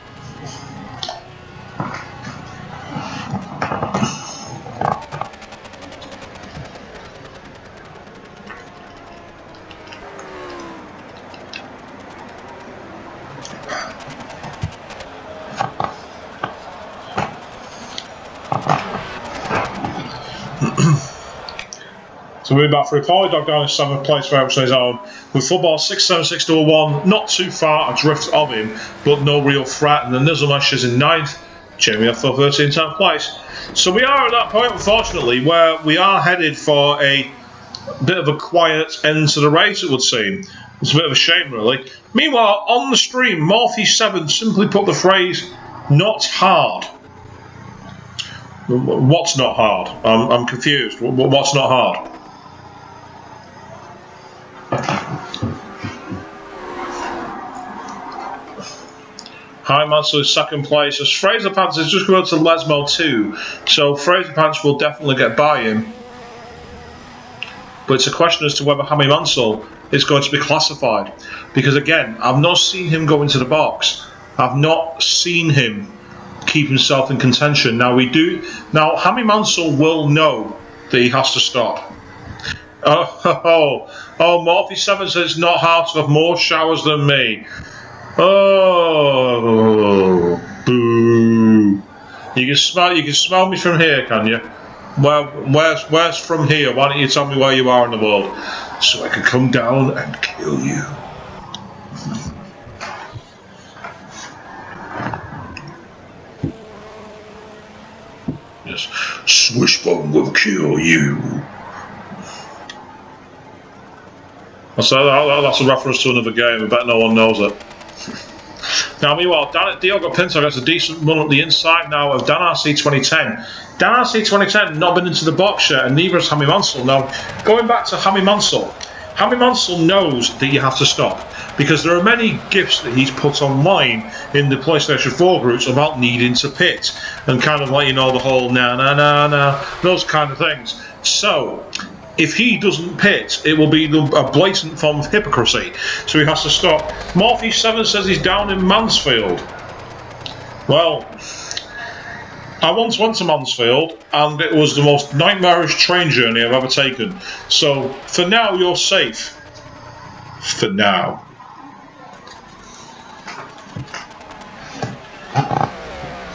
Speaker 1: So moving back for a Polly Dog down in 7th place for his own, with football 676 to 1, not too far adrift of him, but no real threat. And the Nizzlemesh is in 9th, Jamie Ethel 13th, 10th place. So we are at that point, unfortunately, where we are headed for a bit of a quiet end to the race, it would seem. It's a bit of a shame, really. Meanwhile, on the stream, Morphy7 simply put the phrase, "not hard." What's not hard? I'm confused. What's not hard? Hammy Mansell is second place, as Fraser Pants is just going to Lesmo 2, so Fraser Pants will definitely get by him. But it's a question as to whether Hammy Mansell is going to be classified, because again, I've not seen him go into the box. I've not seen him keep himself in contention. Now Hammy Mansell will know that he has to stop. Morphy7 says it's not hard to have more showers than me. Oh, boo! You can smell me from here, can you? Well, where's from here? Why don't you tell me where you are in the world, so I can come down and kill you? Yes, Swishbone will kill you. So that's a reference to another game. I bet no one knows it. Now, meanwhile, Diogo Pinto gets a decent run up the inside now of Dan RC 2010. Dan RC 2010 not been into the box yet, and neither has Hami Mansell. Now, going back to Hami Mansell knows that you have to stop, because there are many gifs that he's put online in the PlayStation 4 groups about needing to pit, and kind of like, you know, the whole nah, those kind of things. So, if he doesn't pit, it will be a blatant form of hypocrisy. So he has to stop. Morphe7 says he's down in Mansfield. Well, I once went to Mansfield, and it was the most nightmarish train journey I've ever taken. So, for now, you're safe. For now.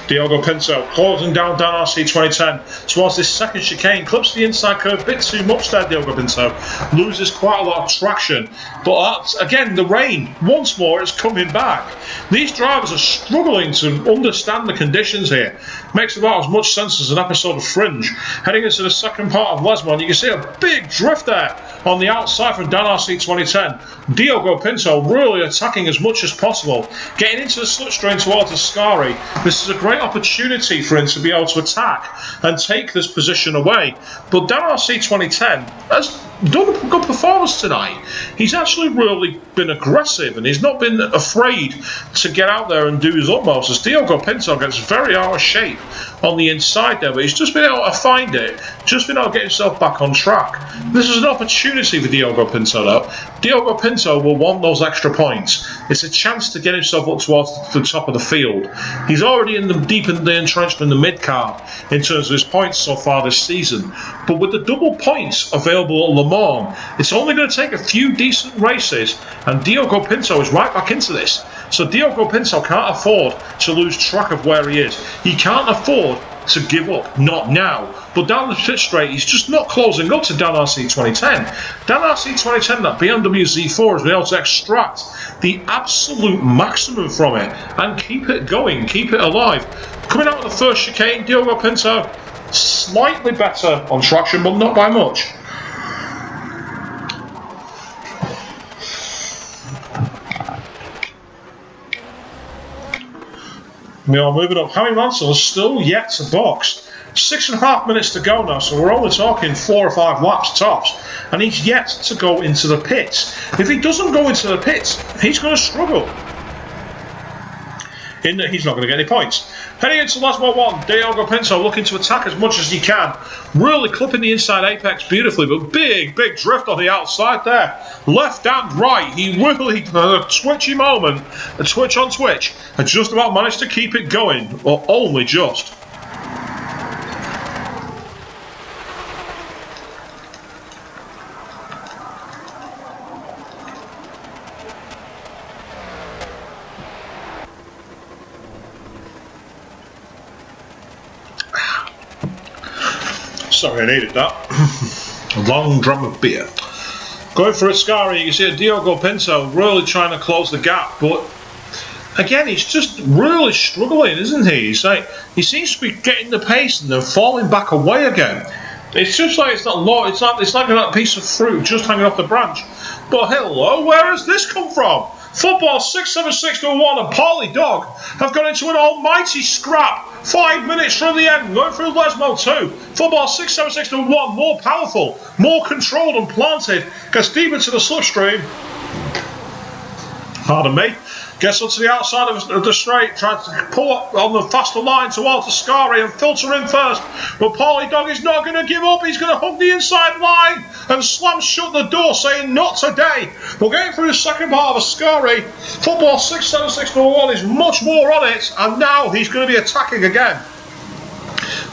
Speaker 1: Diogo Pinto closing down Dan RC 2010 towards this second chicane, clips the inside curve a bit too much there. Diogo Pinto loses quite a lot of traction, but that's, again, the rain once more is coming back. These drivers are struggling to understand the conditions here. Makes about as much sense as an episode of Fringe. Heading into the second part of Lesmond, you can see a big drift there on the outside from Dan RC 2010. Diogo Pinto really attacking as much as possible, getting into the slipstream towards Ascari. This is a great opportunity for him to be able to attack and take this position away. But Dan RC 2010 has done a good performance tonight. He's actually really been aggressive, and he's not been afraid to get out there and do his utmost, as Diogo Pinto gets very out of shape on the inside there, but he's just been able to find it, just been able to get himself back on track. This is an opportunity for Diogo Pinto though. Diogo Pinto will want those extra points. It's a chance to get himself up towards the top of the field. He's already deep in the entrenchment in the mid-card in terms of his points so far this season, but with the double points available at Le Mans, it's only going to take a few decent races, and Diogo Pinto is right back into this. So Diogo Pinto can't afford to lose track of where he is. He can't afford to give up, not now. But down the pit straight, he's just not closing up to Dan RC 2010. Dan RC 2010, that BMW Z4, has been able to extract the absolute maximum from it and keep it going, keep it alive. Coming out of the first chicane, Diogo Pinto slightly better on traction, but not by much. We are moving up. Hami Mansell is still yet to box. 6.5 minutes to go now, so we're only talking 4 or 5 laps tops, and he's yet to go into the pits. If he doesn't go into the pits, he's going to struggle. In that he's not going to get any points. Heading into Lesmo 1, Diogo Pinto looking to attack as much as he can. Really clipping the inside apex beautifully, but big drift on the outside there. Left and right, he really, a twitchy moment, a twitch on Twitch, and just about managed to keep it going, or only just. Sorry, I needed that. A long drum of beer. Going for Ascari, you can see Diogo Pinto really trying to close the gap, but again, he's just really struggling, isn't he? He's like, he seems to be getting the pace and then falling back away again. It's just like it's like that piece of fruit just hanging off the branch. But hello, where has this come from? Football 676-1 and Paulie Dog have gone into an almighty scrap. 5 minutes from the end, going through Lesmo 2. Football 676-1, more powerful, more controlled and planted. Gets deep into the slipstream. Pardon me. Gets onto the outside of the straight, trying to pull up on the faster line towards Ascari and filter in first. But Paulie Dog is not going to give up. He's going to hug the inside line and slam shut the door, saying not today. We're getting through the second part of Ascari. Football 676-1 is much more on it, and now he's going to be attacking again.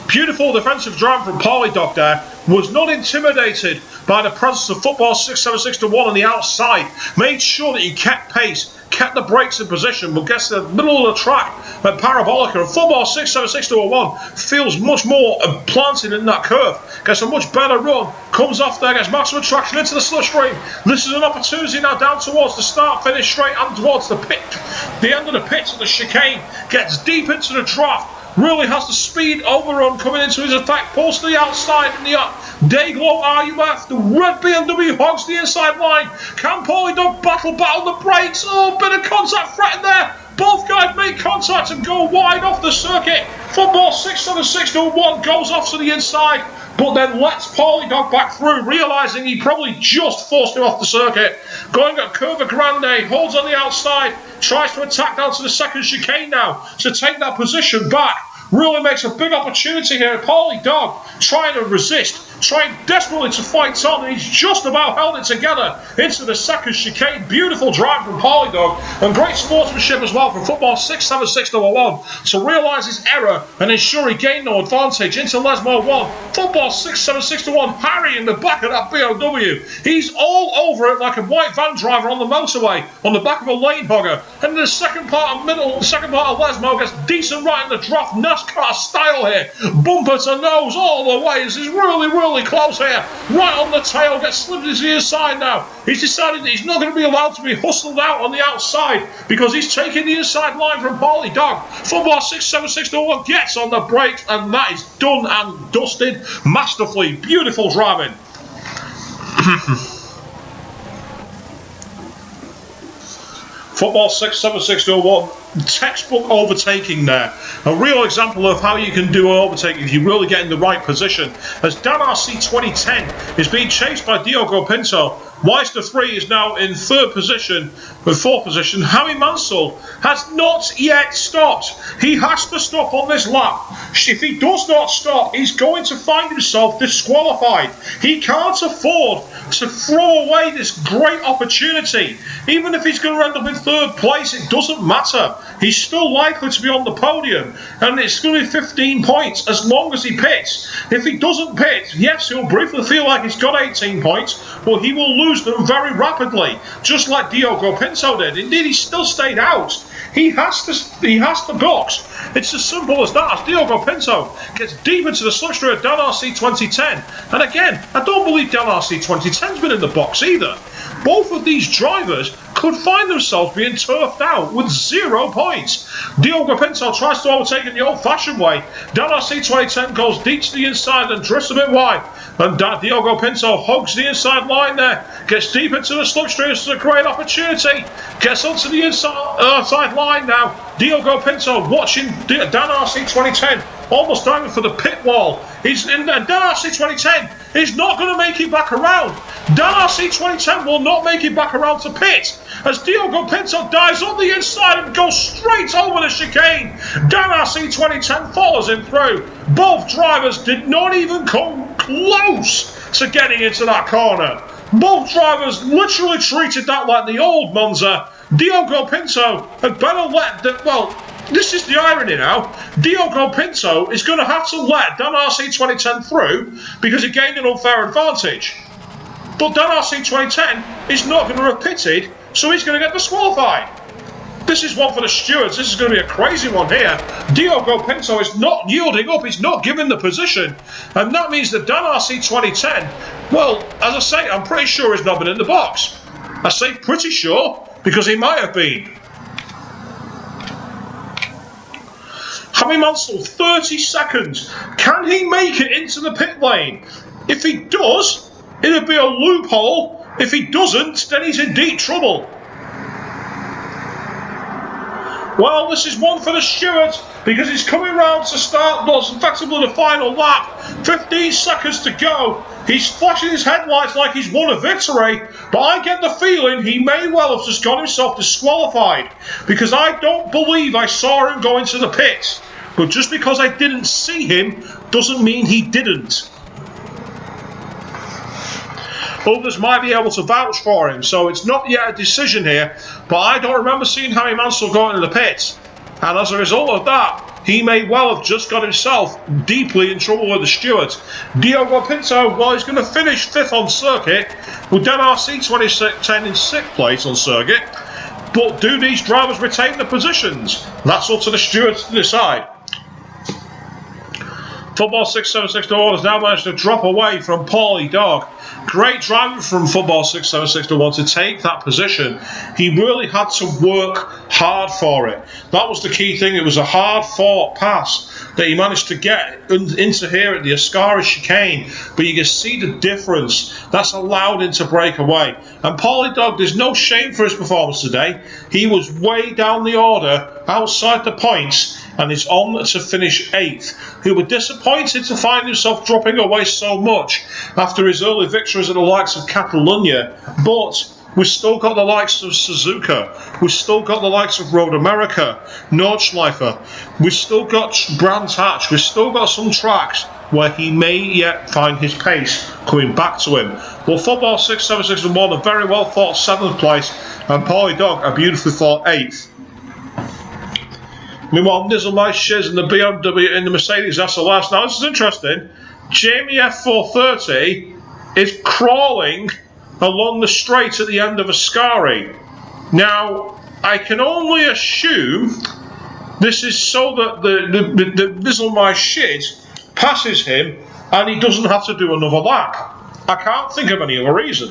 Speaker 1: Beautiful defensive drive from Paulie Dog there. Was not intimidated by the presence of Football 676-1 on the outside. Made sure that he kept pace, kept the brakes in position, but gets to the middle of the track at Parabolica. And Football 676-1 feels much more planted in that curve. Gets a much better run, comes off there, gets maximum traction into the slipstream. This is an opportunity now down towards the start, finish straight and towards the pit. The end of the pit of the chicane, gets deep into the draft. Really has the speed overrun coming into his attack. Pulls to the outside in the Dayglow RUF. The red BMW hogs the inside line. Can Paulie Dog battle the brakes? Oh, bit of contact threat in there. Both guys make contact and go wide off the circuit. Football 676-1 goes off to the inside, but then lets Paulie Dog back through, realising he probably just forced him off the circuit. Going at Curva Grande, holds on the outside, tries to attack down to the second chicane now to take that position back. Really makes a big opportunity here. Paulie Dog trying to resist, trying desperately to fight on, and he's just about held it together into the second chicane. Beautiful drive from Paulie Dog, and great sportsmanship as well from Football 676-1 to realise his error and ensure he gained no advantage into Lesmo 1. Football 676-1 harrying the back of that BMW. He's all over it like a white van driver on the motorway on the back of a lane hogger. And in the second part of Lesmo gets decent right in the draft, NASCAR style here. Bumper to nose all the way. This is really close here. Right on the tail, gets slipped into the inside now. He's decided that he's not going to be allowed to be hustled out on the outside because he's taking the inside line from Paulie Dog. Football 676-1 gets on the brakes, and that is done and dusted masterfully. Beautiful driving. Football 676-1, textbook overtaking there. A real example of how you can do an overtaking if you really get in the right position. As Dan RC 2010 is being chased by Diogo Pinto, Weister 3 is now in fourth position. Harry Mansell has not yet stopped. He has to stop on this lap. If he does not stop, he's going to find himself disqualified. He can't afford to throw away this great opportunity. Even if he's going to end up in third place, it doesn't matter. He's still likely to be on the podium, and it's going to be 15 points as long as he pits. If he doesn't pit, yes, he'll briefly feel like he's got 18 points, but he will lose them very rapidly, just like Diogo Pinto did. Indeed, he still stayed out. He has to box. It's as simple as that. As Diogo Pinto gets deep into the slipstream of Dan RC 2010, and again, I don't believe Dan RC 2010's been in the box either. Both of these drivers could find themselves being turfed out with 0 points. Diogo Pinto tries to overtake in the old-fashioned way. Dan RC 2010 goes deep to the inside and drifts a bit wide. And Diogo Pinto hugs the inside line there, gets deep into the slipstream. This is a great opportunity. Gets onto the inside line now. Diogo Pinto watching Dan RC 2010 almost diving for the pit wall. He's in Dan RC 2010 is not going to make it back around. Dan RC 2010 will not make it back around to pit as Diogo Pinto dives on the inside and goes straight over the chicane. Dan RC 2010 follows him through. Both drivers did not even come close to getting into that corner. Both drivers literally treated that like the old Monza. Diogo Pinto had better let this is the irony now. Diogo Pinto is going to have to let Dan RC 2010 through because he gained an unfair advantage. But Dan RC 2010 is not going to have pitted, so he's going to get disqualified. This is one for the stewards. This is going to be a crazy one here. Diogo Pinto is not yielding up. He's not giving the position. And that means that Dan RC 2010, well, as I say, I'm pretty sure he's not been in the box. I say pretty sure because he might have been. Harry Mansell, 30 seconds. Can he make it into the pit lane? If he does, it'll be a loophole. If he doesn't, then he's in deep trouble. Well, this is one for the stewards because he's coming round to start effectively the final lap. 15 seconds to go. He's flashing his headlights like he's won a victory, but I get the feeling he may well have just got himself disqualified because I don't believe I saw him go into the pits. But just because I didn't see him doesn't mean he didn't. Others might be able to vouch for him, so it's not yet a decision here, but I don't remember seeing Harry Mansell go into the pits. And as a result of that, he may well have just got himself deeply in trouble with the stewards. Diogo Pinto, well, he's going to finish 5th on circuit, with Dan RC 2010 in 6th place on circuit. But do these drivers retain the positions? That's up to the stewards to decide. Football 67601 has now managed to drop away from Paulie Dog. Great driving from Football 67601 to take that position. He really had to work hard for it. That was the key thing. It was a hard-fought pass that he managed to get into here at the Ascari chicane. But you can see the difference. That's allowed him to break away. And Paulie Dog, there's no shame for his performance today. He was way down the order, outside the points, and is on to finish 8th. He was disappointed to find himself dropping away so much after his early victories at the likes of Catalunya, but we've still got the likes of Suzuka, we've still got the likes of Road America, Nordschleifer, we've still got Brands Hatch, we've still got some tracks where he may yet find his pace coming back to him. Well, Football 67601, a very well thought 7th place, and Paulie Dog, a beautifully thought 8th. Meanwhile, Nizzle My Shiz in the BMW in the Mercedes SLS. Now, this is interesting. Jamie F430 is crawling along the straight at the end of Ascari. Now, I can only assume this is so that the Nizzle My Shiz passes him and he doesn't have to do another lap. I can't think of any other reason.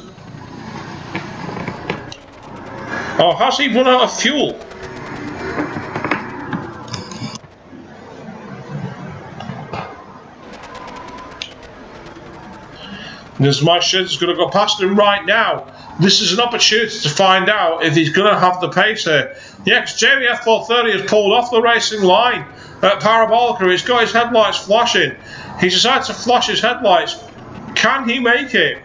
Speaker 1: Or has he run out of fuel? Because my shit's going to go past him right now. This is an opportunity to find out if he's going to have the pace here. Yeah, because Jamie F430 has pulled off the racing line at Parabolica. He's got his headlights flashing. He decided to flash his headlights. Can he make it?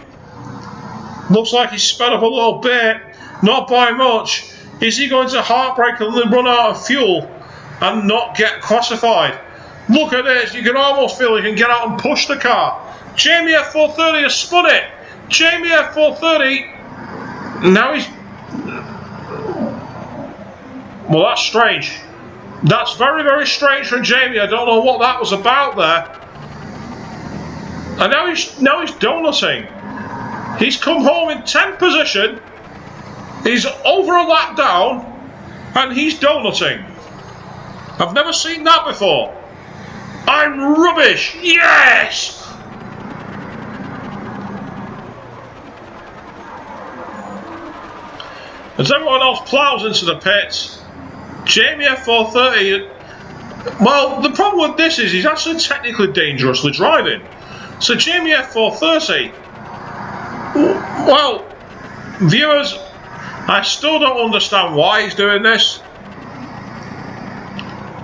Speaker 1: Looks like he's sped up a little bit. Not by much. Is he going to heartbreak and then run out of fuel and not get classified? Look at this. You can almost feel he can get out and push the car. Jamie F430 has spun it. Jamie F430. Now he's. Well, that's strange. That's very, very strange from Jamie. I don't know what that was about there. And now he's donutting. He's come home in 10th position. He's over a lap down, and he's donutting. I've never seen that before. I'm rubbish. Yes. As everyone else ploughs into the pits, Jamie F430, well, the problem with this is he's actually technically dangerously driving. So Jamie F430, well, viewers, I still don't understand why he's doing this.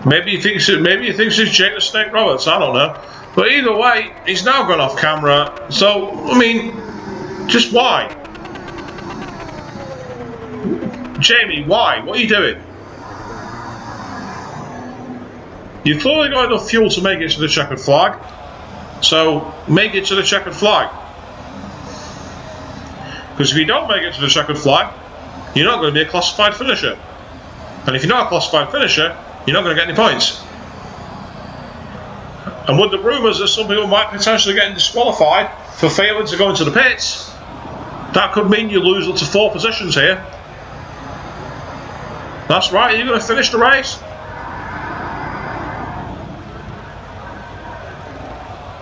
Speaker 1: Maybe he thinks it's Jake the Snake Roberts, I don't know. But either way, he's now gone off camera, so, I mean, just why? Jamie, why? What are you doing? You've clearly got enough fuel to make it to the checkered flag, so make it to the checkered flag. Because if you don't make it to the checkered flag, you're not going to be a classified finisher. And if you're not a classified finisher, you're not going to get any points. And with the rumours that some people might potentially get disqualified for failing to go into the pits, that could mean you lose up to 4 positions here. That's right, you're going to finish the race.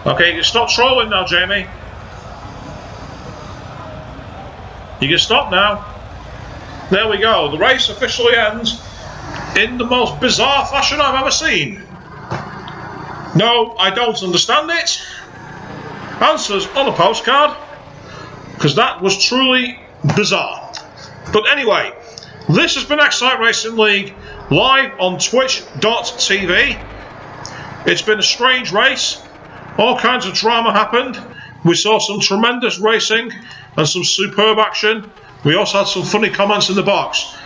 Speaker 1: Okay, you can stop trolling now, Jamie. You can stop now. There we go, the race officially ends in the most bizarre fashion I've ever seen. No, I don't understand it. Answers on a postcard, because that was truly bizarre. But anyway, this has been Excite Racing League live on twitch.tv. It's been a strange race. All kinds of drama happened. We saw some tremendous racing and some superb action. We also had some funny comments in the box.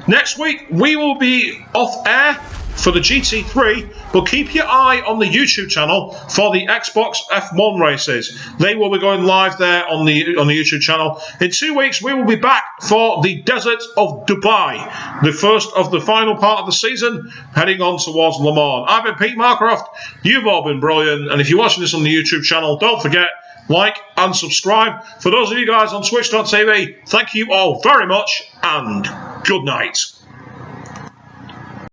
Speaker 1: Next week, we will be off air for the GT3, but keep your eye on the YouTube channel for the Xbox F1 races. They will be going live there on the YouTube channel. In 2 weeks, we will be back for the Desert of Dubai, the first of the final part of the season, heading on towards Le Mans. I've been Pete Marcroft. You've all been brilliant, and if you're watching this on the YouTube channel, don't forget, like and subscribe. For those of you guys on twitch.tv, thank you all very much, and good night.